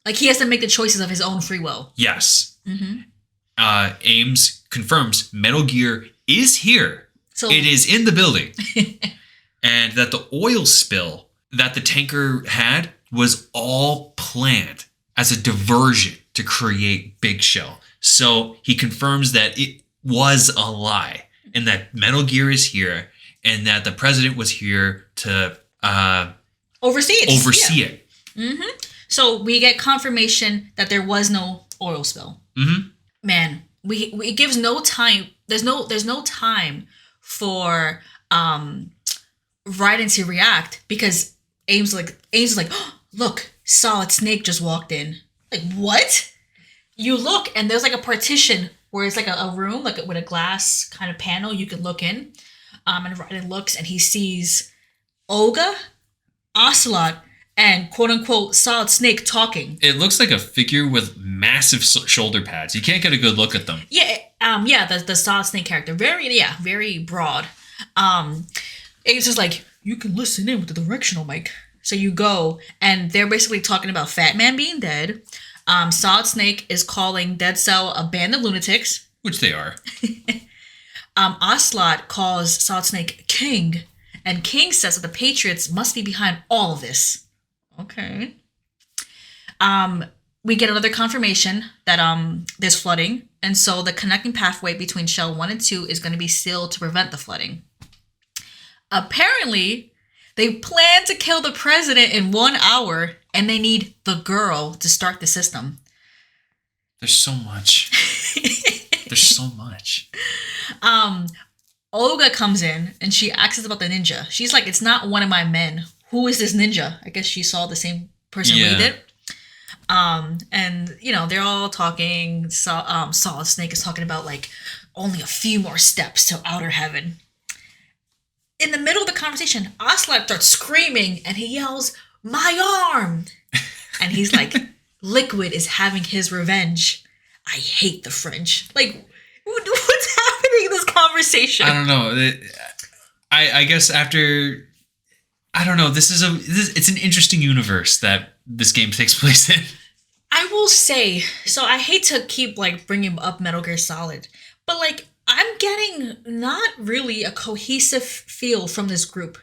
Like he has to make the choices of his own free will. Yes. Mm-hmm. Ames confirms Metal Gear is here. So it is in the building. And that the oil spill that the tanker had was all planned as a diversion to create Big Shell. So he confirms that it was a lie and that Metal Gear is here and that the president was here to oversee it. Mm-hmm. So we get confirmation that there was no oil spill. Mm-hmm. Man, it gives no time. There's no time for Raiden to react because Ames is like, oh, look, Solid Snake just walked in. Like, what? You look and there's like a partition where it's like a room like with a glass kind of panel you can look in. And Raiden looks and he sees Olga, Ocelot, and quote-unquote Solid Snake talking. It looks like a figure with massive shoulder pads. You can't get a good look at them. Yeah, the Solid Snake character. Very broad. It's just like, you can listen in with the directional mic. So you go, and they're basically talking about Fat Man being dead. Solid Snake is calling Dead Cell a band of lunatics. Which they are. Ocelot calls Solid Snake King. And King says that the Patriots must be behind all of this. Okay. We get another confirmation that there's flooding, and so the connecting pathway between Shell 1 and 2 is going to be sealed to prevent the flooding. Apparently, they plan to kill the president in 1 hour, and they need the girl to start the system. There's so much. There's so much. Olga comes in, and she asks about the ninja. She's like, it's not one of my men. Who is this ninja? I guess she saw the same person we did. And they're all talking. Solid Snake is talking about like only a few more steps to outer heaven. In the middle of the conversation, Ocelot starts screaming and he yells, "My arm!" And he's like, "Liquid is having his revenge. I hate the French." Like, what's happening in this conversation? I don't know. I guess after, I don't know. It's an interesting universe that this game takes place in. I will say, so I hate to keep like bringing up Metal Gear Solid, but like I'm getting not really a cohesive feel from this group.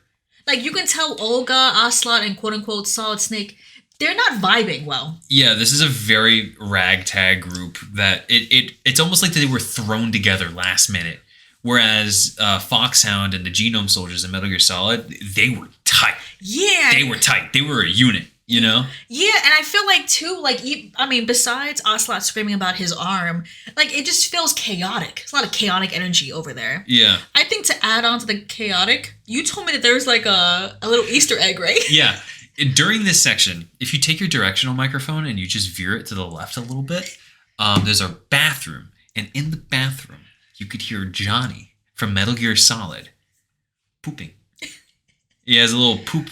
Like you can tell Olga, Ocelot, and quote unquote Solid Snake, they're not vibing well. Yeah, this is a very ragtag group that it's almost like they were thrown together last minute. Whereas Foxhound and the Genome Soldiers in Metal Gear Solid, they were tight. Yeah. They were tight. They were a unit, you know? Yeah, and I feel like, too, like, besides Ocelot screaming about his arm, like, it just feels chaotic. There's a lot of chaotic energy over there. Yeah. I think to add on to the chaotic, you told me that there's, like, a little Easter egg, right? Yeah. During this section, if you take your directional microphone and you just veer it to the left a little bit, there's a bathroom. And in the bathroom, you could hear Johnny from Metal Gear Solid pooping. He has a little poop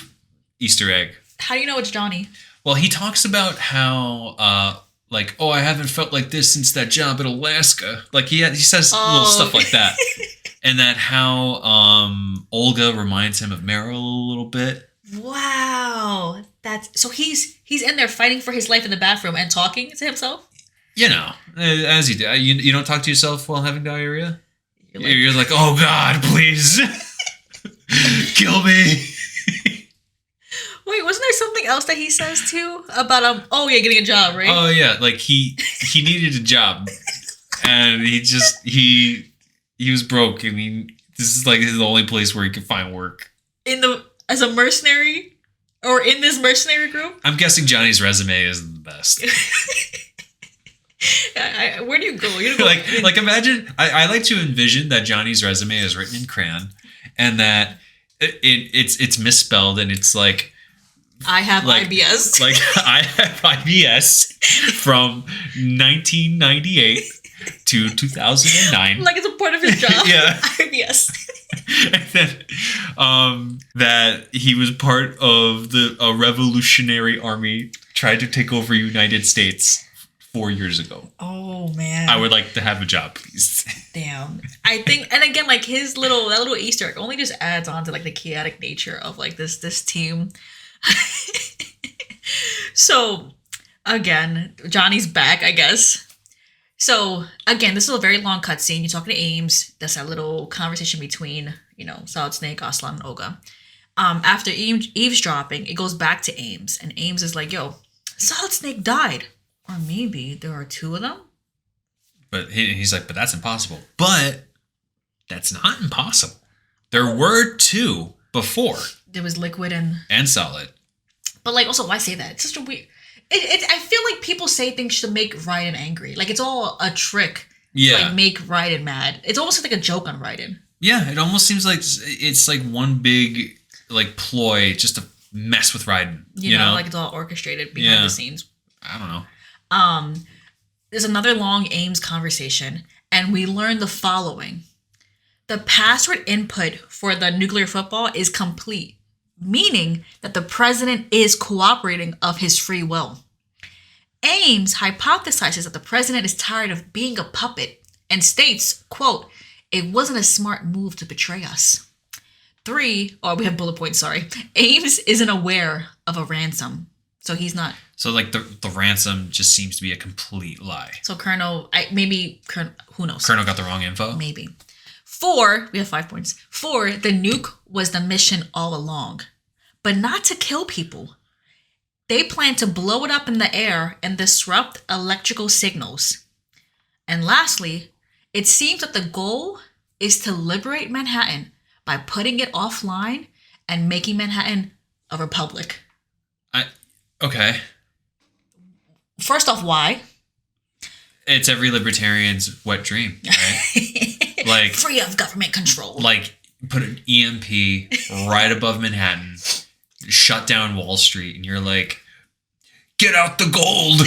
Easter egg. How do you know it's Johnny? Well, he talks about how, I haven't felt like this since that job in Alaska. Like, he says little stuff like that. And that how Olga reminds him of Meryl a little bit. Wow. So he's in there fighting for his life in the bathroom and talking to himself? You know, as you do. You don't talk to yourself while having diarrhea? You're like, oh God, please. Kill me. Wait, wasn't there something else that he says too? About, getting a job, right? Oh, yeah. Like, he needed a job. And he was broke. I mean, this is like the only place where he could find work. As a mercenary? Or in this mercenary group? I'm guessing Johnny's resume is the best. Where do you go? Like imagine. I like to envision that Johnny's resume is written in crayon, and that it's misspelled, and it's like I have IBS. Like I have IBS from 1998 to 2009. Like it's a part of his job. Yeah, IBS. And then that he was part of a revolutionary army tried to take over United States 4 years ago. Oh man. I would like to have a job, please. Damn. I think, and again, like that little Easter egg only just adds on to like the chaotic nature of like this team. So again, Johnny's back, I guess. So again, this is a very long cutscene. You're talking to Ames. That's a little conversation between, Solid Snake, Ocelot, and Olga. After eavesdropping, it goes back to Ames, and Ames is like, "Yo, Solid Snake died, or maybe there are two of them." But he's like, "But that's impossible." But that's not impossible. There were two before. There was Liquid and Solid. But like, also, why say that? It's such a weird. I feel like people say things to make Raiden angry. Like it's all a trick. Yeah. To like make Raiden mad. It's almost like a joke on Raiden. Yeah, it almost seems like it's like one big like ploy just to mess with Raiden. You know, like it's all orchestrated behind the scenes. I don't know. There's another long Ames conversation, and we learn the following. The password input for the nuclear football is complete, meaning that the president is cooperating of his free will. Ames hypothesizes that the president is tired of being a puppet and states, quote, "It wasn't a smart move to betray us." We have bullet points, sorry. Ames isn't aware of a ransom, so he's not. So like the ransom just seems to be a complete lie. So Colonel, who knows? Colonel got the wrong info? Maybe. We have 5 points. 4, the nuke was the mission all along, but not to kill people. They plan to blow it up in the air and disrupt electrical signals. And lastly, it seems that the goal is to liberate Manhattan by putting it offline and making Manhattan a republic. Okay. First off, why? It's every libertarian's wet dream, right? Like free of government control. Like put an EMP right above Manhattan, shut down Wall Street, and you're like, Get out the gold.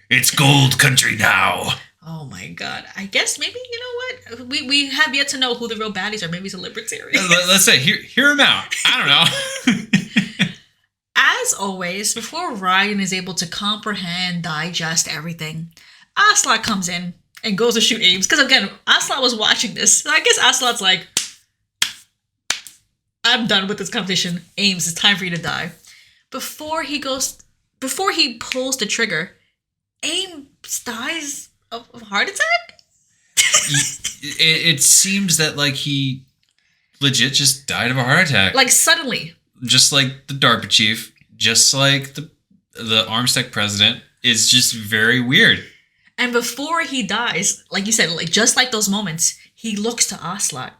It's gold country now. Oh my god. I guess maybe, you know what? We have yet to know who the real baddies are. Maybe he's a libertarian. Let's say, hear him out. I don't know. As always, before Ryan is able to comprehend, digest everything, Ocelot comes in and goes to shoot Ames. Because again, Ocelot was watching this. So I guess Ocelot's like, I'm done with this competition. Ames, it's time for you to die. Before he pulls the trigger, Ames dies of a heart attack? It seems that like he legit just died of a heart attack. Like suddenly. Just like the DARPA chief, just like the Armstead president. It's just very weird. And before he dies, like you said, like just like those moments, he looks to Ocelot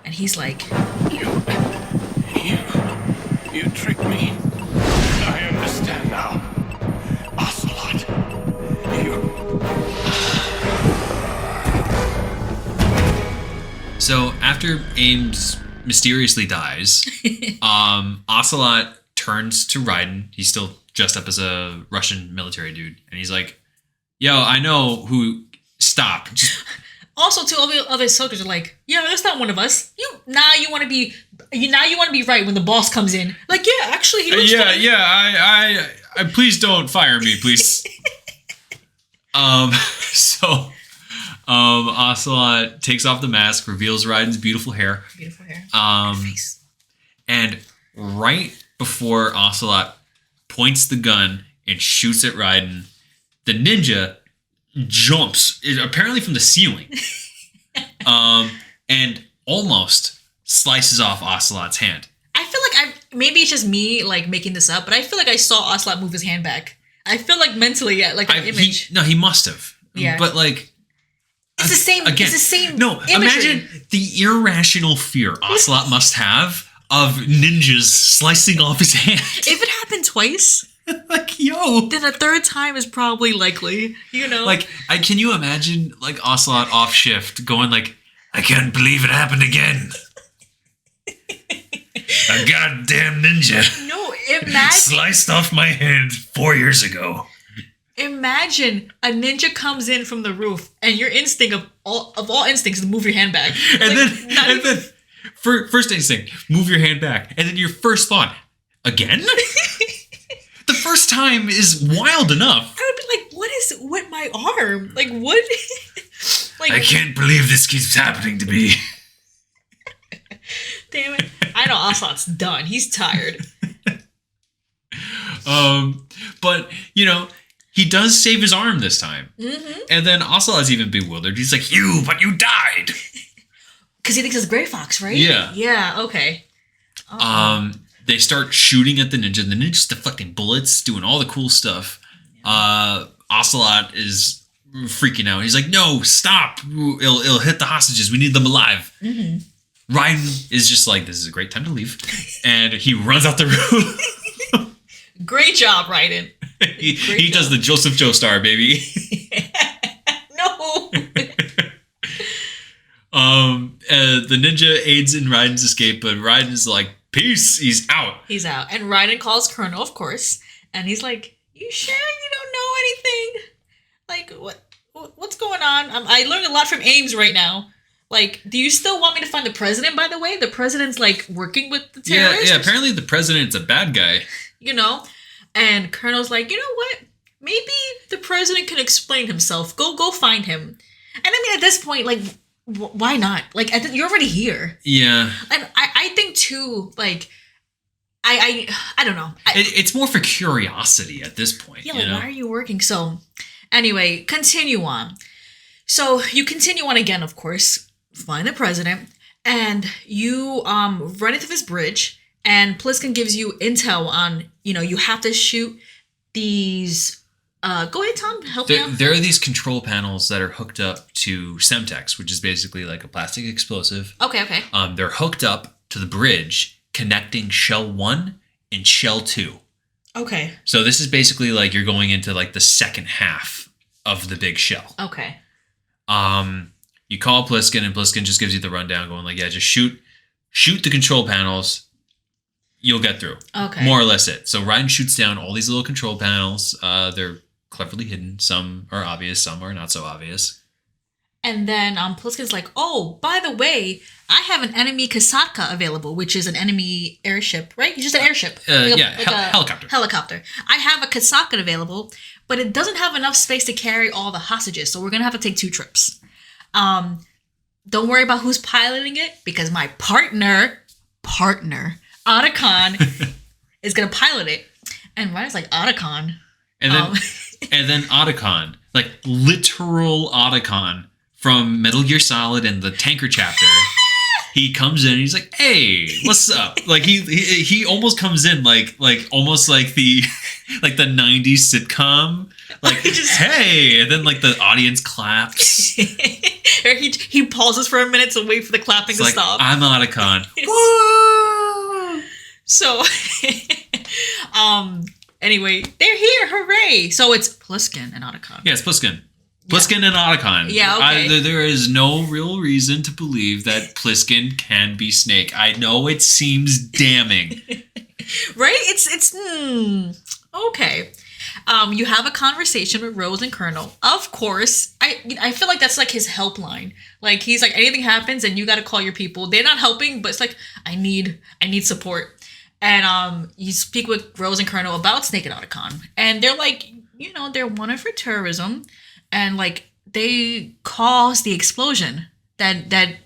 and he's like, You tricked me. I understand now. Ocelot, So after Ames mysteriously dies, Ocelot turns to Raiden. He's still dressed up as a Russian military dude. And he's like, yo, I know who... Stop. Just... Also, to all the other soldiers are like, yeah, that's not one of us. You want to be right when the boss comes in. Like, yeah, actually, he looks funny. I please don't fire me, please. So Ocelot takes off the mask, reveals Raiden's beautiful hair. Beautiful hair. Face. And right before Ocelot points the gun and shoots at Raiden, the ninja jumps, apparently from the ceiling, and almost slices off Ocelot's hand. I feel like maybe it's just me like making this up, but I feel like I saw Ocelot move his hand back. I feel like mentally, like an image. He must have. Yeah. But like, it's the same. Again, it's the same. No, imagery. Imagine the irrational fear Ocelot must have of ninjas slicing off his hand. If it happened twice, like, yo, then a third time is probably likely. You know, like, can you imagine like Ocelot off shift going like, I can't believe it happened again. A goddamn ninja. No, imagine sliced off my hand 4 years ago. Imagine a ninja comes in from the roof, and your instinct of all instincts is to move your hand back. And then first instinct, move your hand back, and then your first thought, again? The first time is wild enough. I would be like, what is with my arm? Like, what? Like, I can't believe this keeps happening to me. Damn it. I know Ocelot's done. He's tired. But, you know, he does save his arm this time. Mm-hmm. And then Ocelot's even bewildered. He's like, but you died. Because he thinks it's Grey Fox, right? Yeah. Yeah, okay. They start shooting at the ninja. The ninja's deflecting bullets, doing all the cool stuff. Ocelot is freaking out. He's like, no, stop. It'll hit the hostages. We need them alive. Mm-hmm. Raiden is just like, this is a great time to leave. And he runs out the room. Great job, Raiden. He does the Joseph Joestar, baby. No. The ninja aids in Raiden's escape, but Raiden's like, peace, he's out. He's out. And Raiden calls Colonel, of course. And he's like, you sure you don't know anything? Like, what's going on? I learned a lot from Ames right now. Like, do you still want me to find the president, by the way? The president's, like, working with the terrorists? Yeah, apparently the president's a bad guy. You know? And Colonel's like, you know what? Maybe the president can explain himself. Go find him. And I mean, at this point, like, why not? Like, you're already here. Yeah. And I think, too, like, I don't know. It's more for curiosity at this point. Yeah, like, why are you working? So, anyway, continue on. So, you continue on again, of course. Find the president. And you run into this bridge. And Pliskin gives you intel on, you have to shoot these... go ahead, Tom. Help me out. There are these control panels that are hooked up to Semtex, which is basically like a plastic explosive. Okay. They're hooked up to the bridge connecting Shell 1 and Shell 2. Okay. So this is basically like you're going into like the second half of the big shell. Okay. You call Pliskin, and Pliskin just gives you the rundown, going like, yeah, just shoot the control panels. you'll get through. Okay. More or less it. So Raiden shoots down all these little control panels. They're cleverly hidden. Some are obvious, some are not so obvious. And then Pliskin's like, oh, by the way, I have an enemy Kasatka available, which is an enemy airship, right? It's just an airship. Helicopter. Helicopter. I have a Kasatka available, but it doesn't have enough space to carry all the hostages, so we're going to have to take 2 trips. Don't worry about who's piloting it, because my partner, Otacon, is going to pilot it. And Ryan's like, Otacon? And then Otacon, like literal Otacon from Metal Gear Solid and the Tanker chapter, he comes in and he's like, hey, what's up? Like he almost comes in like almost like the 90s sitcom. Like, hey, and then like the audience claps. Or he pauses for a minute to wait for the clapping to stop. I'm Otacon. So anyway, they're here, hooray! So it's Pliskin and Otacon. Yeah, it's Pliskin. Pliskin and Otacon. Yeah, okay. There is no real reason to believe that Pliskin can be Snake. I know it seems damning. Right? It's okay. You have a conversation with Rose and Colonel. Of course, I feel like that's like his helpline. Like he's like, anything happens and you got to call your people. They're not helping, but it's like I need support. And you speak with Rose and Colonel about Snake and Otacon, and they're like, they're wanted for terrorism, and like they caused the explosion that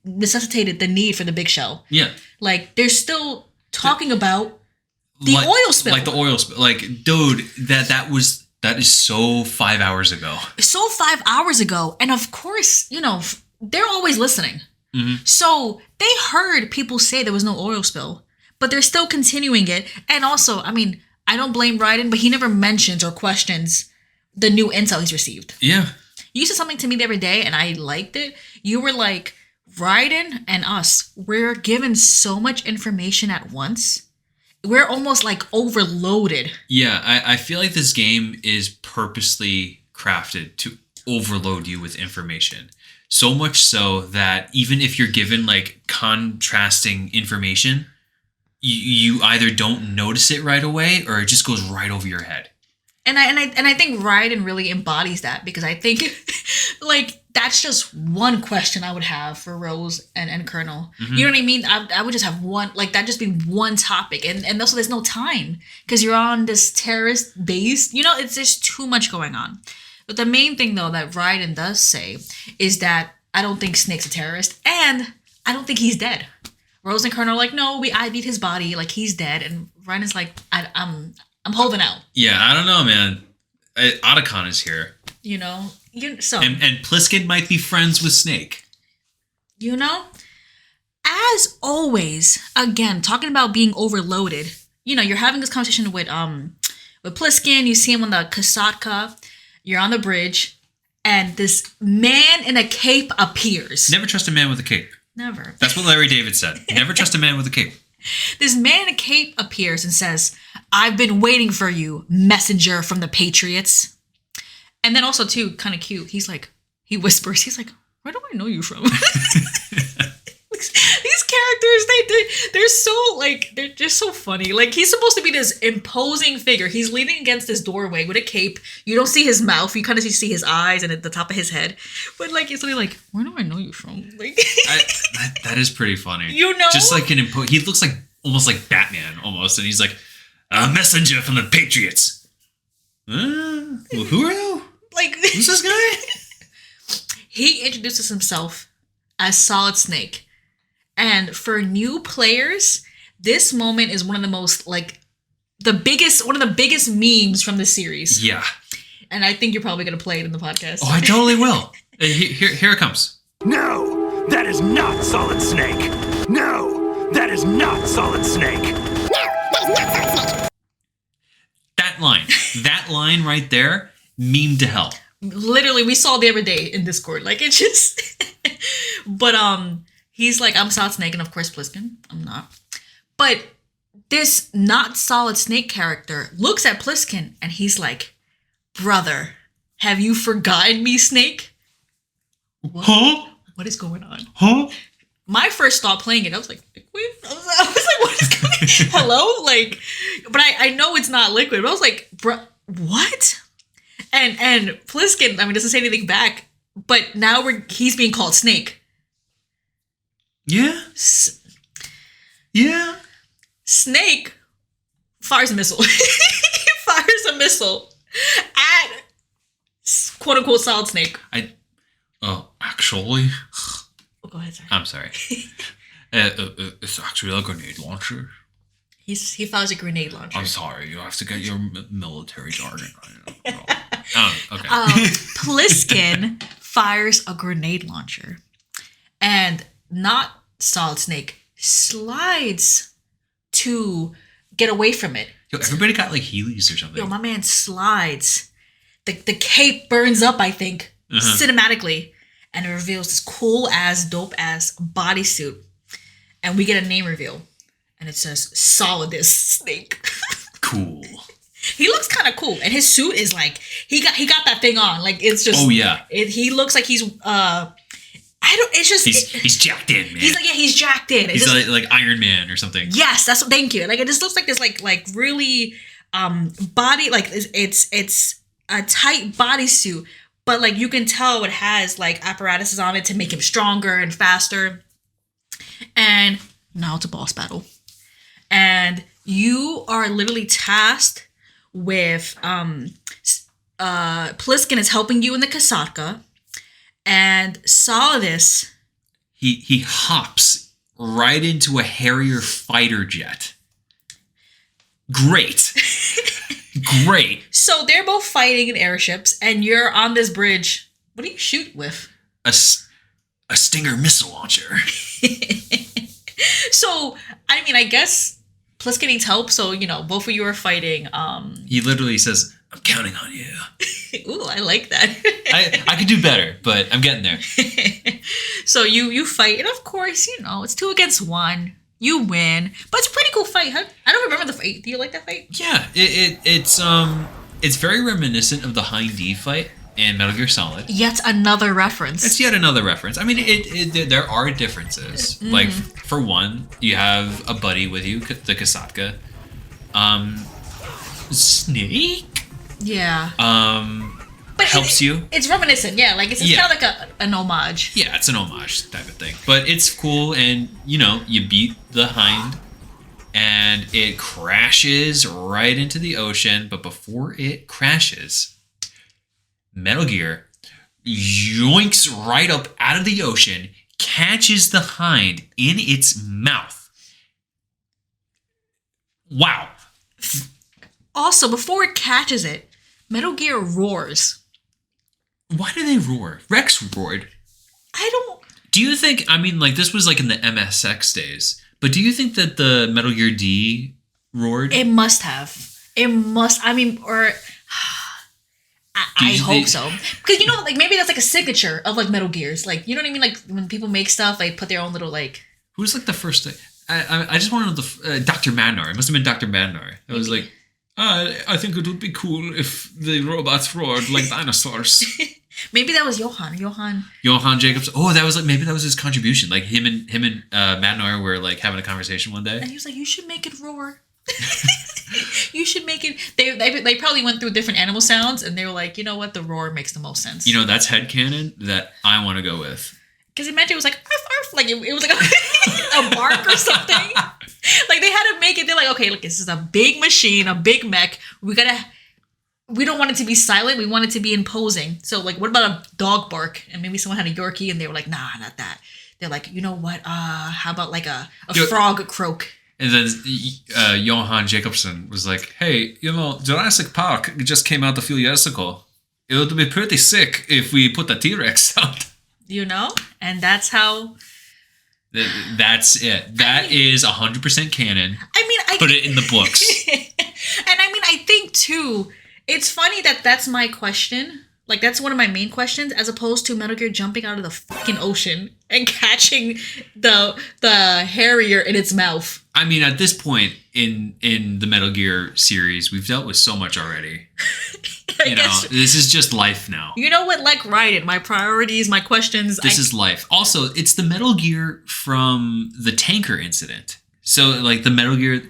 necessitated the need for the big shell. Yeah, like they're still talking about the oil spill. Like the oil spill. Like, dude, that is so 5 hours ago. So 5 hours ago. And of course, they're always listening. Mm-hmm. So they heard people say there was no oil spill, but they're still continuing it. And also, I mean, I don't blame Raiden, but he never mentions or questions the new intel he's received. Yeah. You said something to me the other day and I liked it. You were like, Raiden and us, we're given so much information at once. We're almost like overloaded. Yeah, I feel like this game is purposely crafted to overload you with information. So much so that even if you're given like contrasting information, you either don't notice it right away or it just goes right over your head. And I think Raiden really embodies that, because I think like that's just one question I would have for Rose and Colonel. Mm-hmm. You know what I mean? I would just have one, like that just be one topic. And also there's no time because you're on this terrorist base. It's just too much going on. But the main thing though that Raiden does say is that I don't think Snake's a terrorist and I don't think he's dead. Rose and Colonel are like, no, I need his body. Like he's dead. And Raiden's like, I'm holding out. Yeah, I don't know, man. Otacon is here. So and Pliskin might be friends with Snake. As always, again, talking about being overloaded. You're having this conversation with Pliskin. You see him on the Kasatka. You're on the bridge, and this man in a cape appears. Never trust a man with a cape. Never. That's what Larry David said. Never trust a man with a cape. This man in a cape appears and says, I've been waiting for you, messenger from the Patriots. And then also, too, kind of cute, he whispers, he's like, where do I know you from? These characters, they're so, like, they're just so funny. Like, he's supposed to be this imposing figure. He's leaning against this doorway with a cape. You don't see his mouth. You kind of see his eyes and at the top of his head. But, like, it's like, where do I know you from? Like, that is pretty funny. Just like he looks like, almost like Batman, almost. And he's like, a messenger from the Patriots. Well, who are you? Like, who's this guy? He introduces himself as Solid Snake. And for new players, this moment is one of the most, like, one of the biggest memes from the series. Yeah. And I think you're probably going to play it in the podcast. Oh, I totally will. Here it comes. No, that is not Solid Snake. No, that is not Solid Snake. No, that is not Solid Snake. That line right there, meme to hell. Literally, we saw the other day in Discord. Like, it just... But, he's like, I'm Solid Snake, and of course Pliskin. I'm not. But this not Solid Snake character looks at Pliskin, and he's like, brother, have you forgotten me, Snake? What? Huh? What is going on? Huh? My first thought playing it, I was like, wait. I was like, what is going hello? Like, but I know it's not liquid. But I was like, bro, what? And Pliskin, I mean, doesn't say anything back. But now he's being called Snake. Yeah. Yeah. Snake fires a missile. He fires a missile at quote unquote Solid Snake. Actually. Oh, go ahead, sir. I'm sorry. It's actually a grenade launcher. He fires a grenade launcher. I'm sorry. You have to get your military jargon. Okay. Pliskin fires a grenade launcher, and not Solid Snake slides to get away from it. Yo, everybody got like Heelys or something. Yo, my man slides. The cape burns up, I think, cinematically, and it reveals this cool ass, dope ass bodysuit, and we get a name reveal, and it says Solidus Snake. Cool. He looks kind of cool, and his suit is like he got that thing on. Like it's just. Oh yeah. He looks like he's It's just he's jacked in, man. He's jacked in. He's like Iron Man or something. Yes, that's what. Thank you. Like it just looks like this like really body like it's a tight bodysuit, but like you can tell it has like apparatuses on it to make him stronger and faster. And now it's a boss battle, and you are literally tasked with Pliskin is helping you in the Kasatka, and Solidus he hops right into a Harrier fighter jet. Great. So they're both fighting in airships, and you're on this bridge. What do you shoot with? A Stinger missile launcher. So I mean, I guess Pliskin needs help. So both of you are fighting. He literally says, "I'm counting on you." Ooh, I like that. I could do better, but I'm getting there. So you fight, and of course, it's 2 against 1. You win, but it's a pretty cool fight. Huh? I don't remember the fight. Do you like that fight? Yeah, it's very reminiscent of the Hind D fight in Metal Gear Solid. Yet another reference. It's yet another reference. I mean, there are differences. Mm-hmm. Like for one, you have a buddy with you, the Kasatka. Snake. Yeah. But helps you. It's reminiscent, yeah. Like it's kind of like an homage. Yeah, it's an homage type of thing. But it's cool, and you beat the Hind, and it crashes right into the ocean. But before it crashes, Metal Gear yoinks right up out of the ocean, catches the Hind in its mouth. Wow. Also, before it catches it, Metal Gear roars. Why do they roar? Rex roared. I don't... Do you think... I mean, like, this was like in the MSX days. But do you think that the Metal Gear D roared? It must have. It must... I mean, or... I hope so. Because, like, maybe that's like a signature of, like, Metal Gears. Like, you know what I mean? Like, when people make stuff, they put their own little, like... Who's, like, the first... I just want to know Dr. Mandar. It must have been Dr. Mandar. It was like... I think it would be cool if the robots roared like dinosaurs. Maybe that was Johan Jacobs. Oh, maybe that was his contribution. Like him and Madnor were like having a conversation one day, and he was like, "You should make it roar. You should make it." They probably went through different animal sounds, and they were like, "You know what? The roar makes the most sense." That's headcanon that I want to go with. Because imagine it was like arf, arf, like it was like a bark or something. Like they had to make it. They're like, okay, look, this is a big machine, a big mech. We don't want it to be silent. We want it to be imposing. So like, what about a dog bark? And maybe someone had a Yorkie, and they were like, nah, not that. They're like, you know what? How about like a frog croak? And then Johan Jacobson was like, hey, Jurassic Park just came out a few years ago. It would be pretty sick if we put the T-Rex out. And that's how... That's it. That is 100% canon. I put it in the books. And I think too, it's funny that that's my question. Like that's one of my main questions, as opposed to Metal Gear jumping out of the fucking ocean and catching the Harrier in its mouth. I mean, at this point in the Metal Gear series, we've dealt with so much already. This is just life now. You know what? Like Raiden, my priorities, my questions. This is life. Also, it's the Metal Gear from the tanker incident. So like the Metal Gear,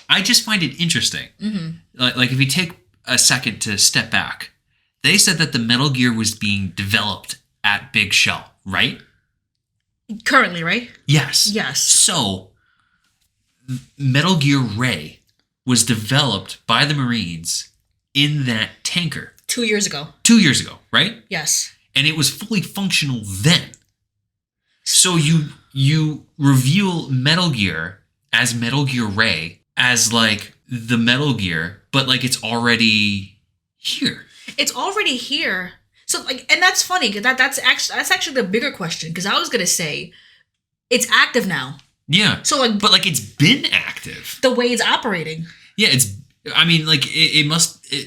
I just find it interesting. Like if you take a second to step back, they said that the Metal Gear was being developed at Big Shell, right? Currently, right? Yes. Yes. So Metal Gear Ray was developed by the Marines in that tanker 2 years ago. 2 years ago, right? Yes. And it was fully functional then. So you reveal Metal Gear as Metal Gear Ray as like the Metal Gear, but like it's already here. It's already here. So like, and that's funny because that's actually the bigger question. Because I was gonna say, it's active now. Yeah. So like, but like it's been active. The way it's operating. Yeah, I mean, like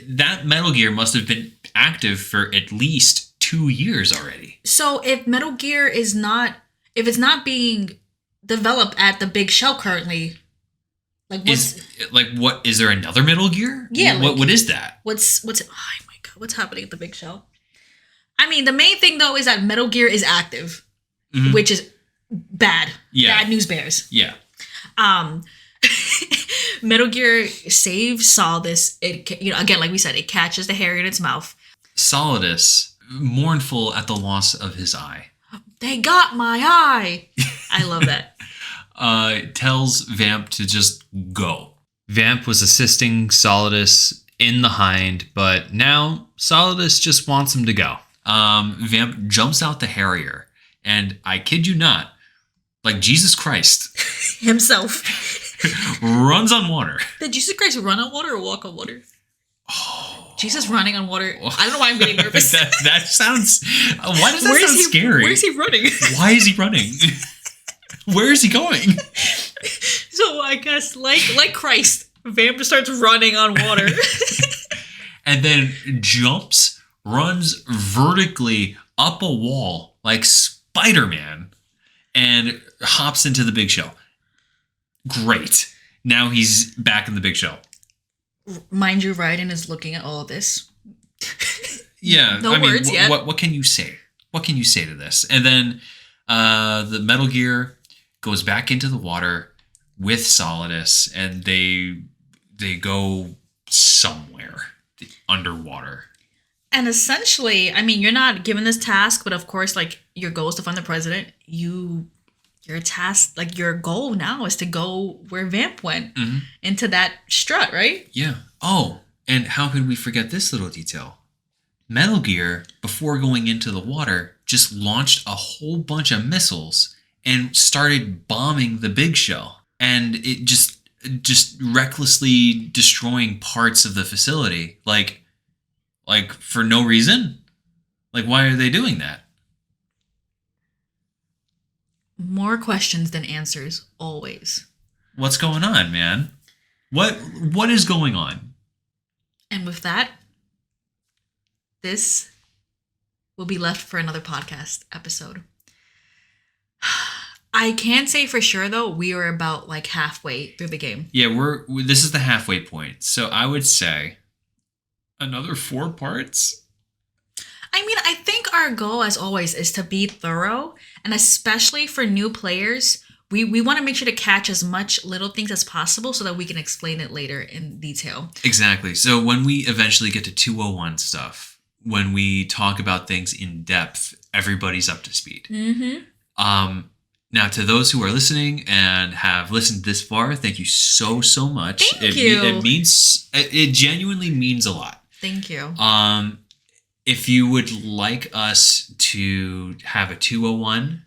that Metal Gear must have been active for at least 2 years already. So if Metal Gear is not, if it's not being developed at the Big Shell currently, like what is there another Metal Gear? Yeah. What is that? What's oh my god, what's happening at the Big Shell? I mean, the main thing though is that Metal Gear is active, which is bad. Yeah. Bad news bears. Yeah. Metal Gear saves Solidus. It, again, like we said, it catches the hair in its mouth. Solidus, mournful at the loss of his eye. They got my eye. I love that. Tells Vamp to just go. Vamp was assisting Solidus in the Hind, but now Solidus just wants him to go. Vamp jumps out the Harrier, and I kid you not, like Jesus Christ himself runs on water. Did Jesus Christ run on water or walk on water? Oh, Jesus running on water. I don't know why I'm getting nervous. that sounds. Why does that sound scary? Where is he running? Why is he running? Where is he going? So I guess like Christ, Vamp just starts running on water, and then runs vertically up a wall like Spider-Man, and hops into the Big Shell. Great. Now he's back in the Big Shell. Mind you, Raiden is looking at all of this. Yeah. No words yet. What can you say? What can you say to this? And then the Metal Gear goes back into the water with Solidus, and they go somewhere underwater. And essentially, I mean, you're not given this task, but of course, like, your goal is to find the president. Your task, like, your goal now is to go where Vamp went, into that strut, right? Yeah. Oh, and how could we forget this little detail? Metal Gear, before going into the water, just launched a whole bunch of missiles and started bombing the Big Shell. And it just recklessly destroying parts of the facility. Like for no reason? Like, why are they doing that? More questions than answers, always. What's going on, man? What is going on? And with that, this will be left for another podcast episode. I can say for sure, though, we are about like halfway through the game. Yeah, this is the halfway point. So I would say another 4 parts. I mean, I think our goal, as always, is to be thorough. And especially for new players, we want to make sure to catch as much little things as possible so that we can explain it later in detail. Exactly. So when we eventually get to 201 stuff, when we talk about things in depth, everybody's up to speed. Mm-hmm. Now, to those who are listening and have listened this far, thank you so much. Thank you. It genuinely means a lot. Thank you. If you would like us to have a 201,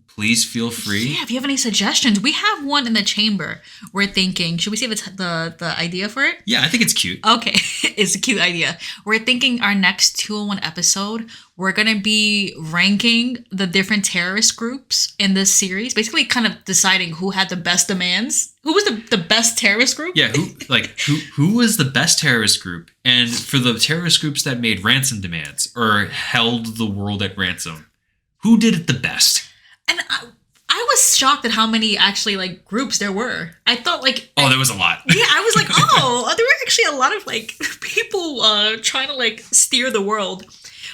please feel free. Yeah, if you have any suggestions, we have one in the chamber. We're thinking, should we see if it's the idea for it? Yeah, I think it's cute. Okay, it's a cute idea. We're thinking our next 201 episode, we're going to be ranking the different terrorist groups in this series, basically kind of deciding who had the best demands. Who was the best terrorist group? Yeah, who was the best terrorist group? And for the terrorist groups that made ransom demands or held the world at ransom, who did it the best? And I was shocked at how many actually like groups there were. I thought like there was a lot. Yeah, I was like, there were actually a lot of like people trying to like steer the world.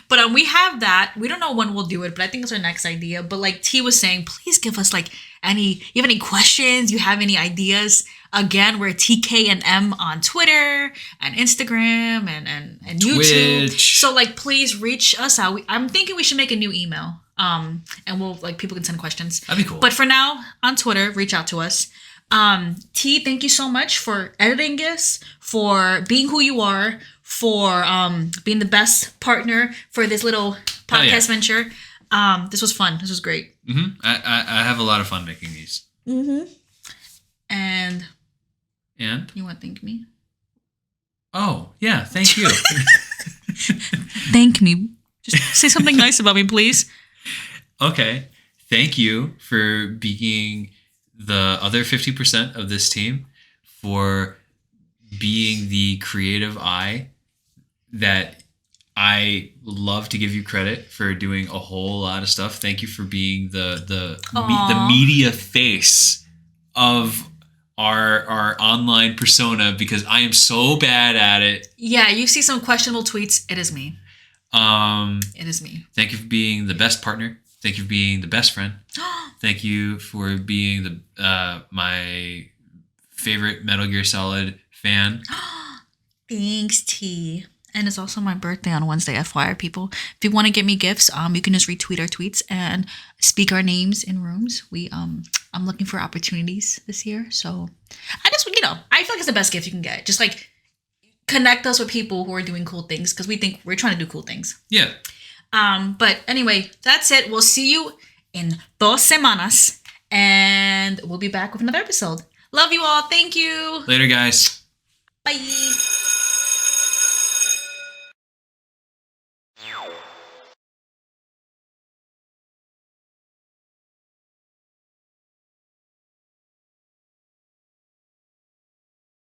But we have that. We don't know when we'll do it, but I think it's our next idea. But like T was saying, please give us like you have any questions, you have any ideas. Again, we're TK and M on Twitter and Instagram and YouTube. Twitch. So like, please reach us out. I'm thinking we should make a new email. And we'll like people can send questions. That'd be cool. But for now, on Twitter, reach out to us. T, thank you so much for editing this, for being who you are, for being the best partner for this little podcast venture. This was fun. This was great. Mm-hmm. I have a lot of fun making these. Mm-hmm. And you want to thank me? Oh, yeah. Thank you. Thank me. Just say something nice about me, please. Okay. Thank you for being the other 50% of this team, for being the creative eye that I love to give you credit for doing a whole lot of stuff. Thank you for being the media face of our online persona, because I am so bad at it. Yeah, you see some questionable tweets. It is me. It is me. Thank you for being the best partner. Thank you for being the best friend. Thank you for being my favorite Metal Gear Solid fan. Thanks, T. And it's also my birthday on Wednesday, FYI, people. If you want to get me gifts, you can just retweet our tweets and speak our names in rooms. I'm looking for opportunities this year. So I just, I feel like it's the best gift you can get. Just like connect us with people who are doing cool things, because we think we're trying to do cool things. Yeah. But anyway, that's it. We'll see you in 2 semanas, and we'll be back with another episode. Love you all. Thank you. Later, guys. Bye.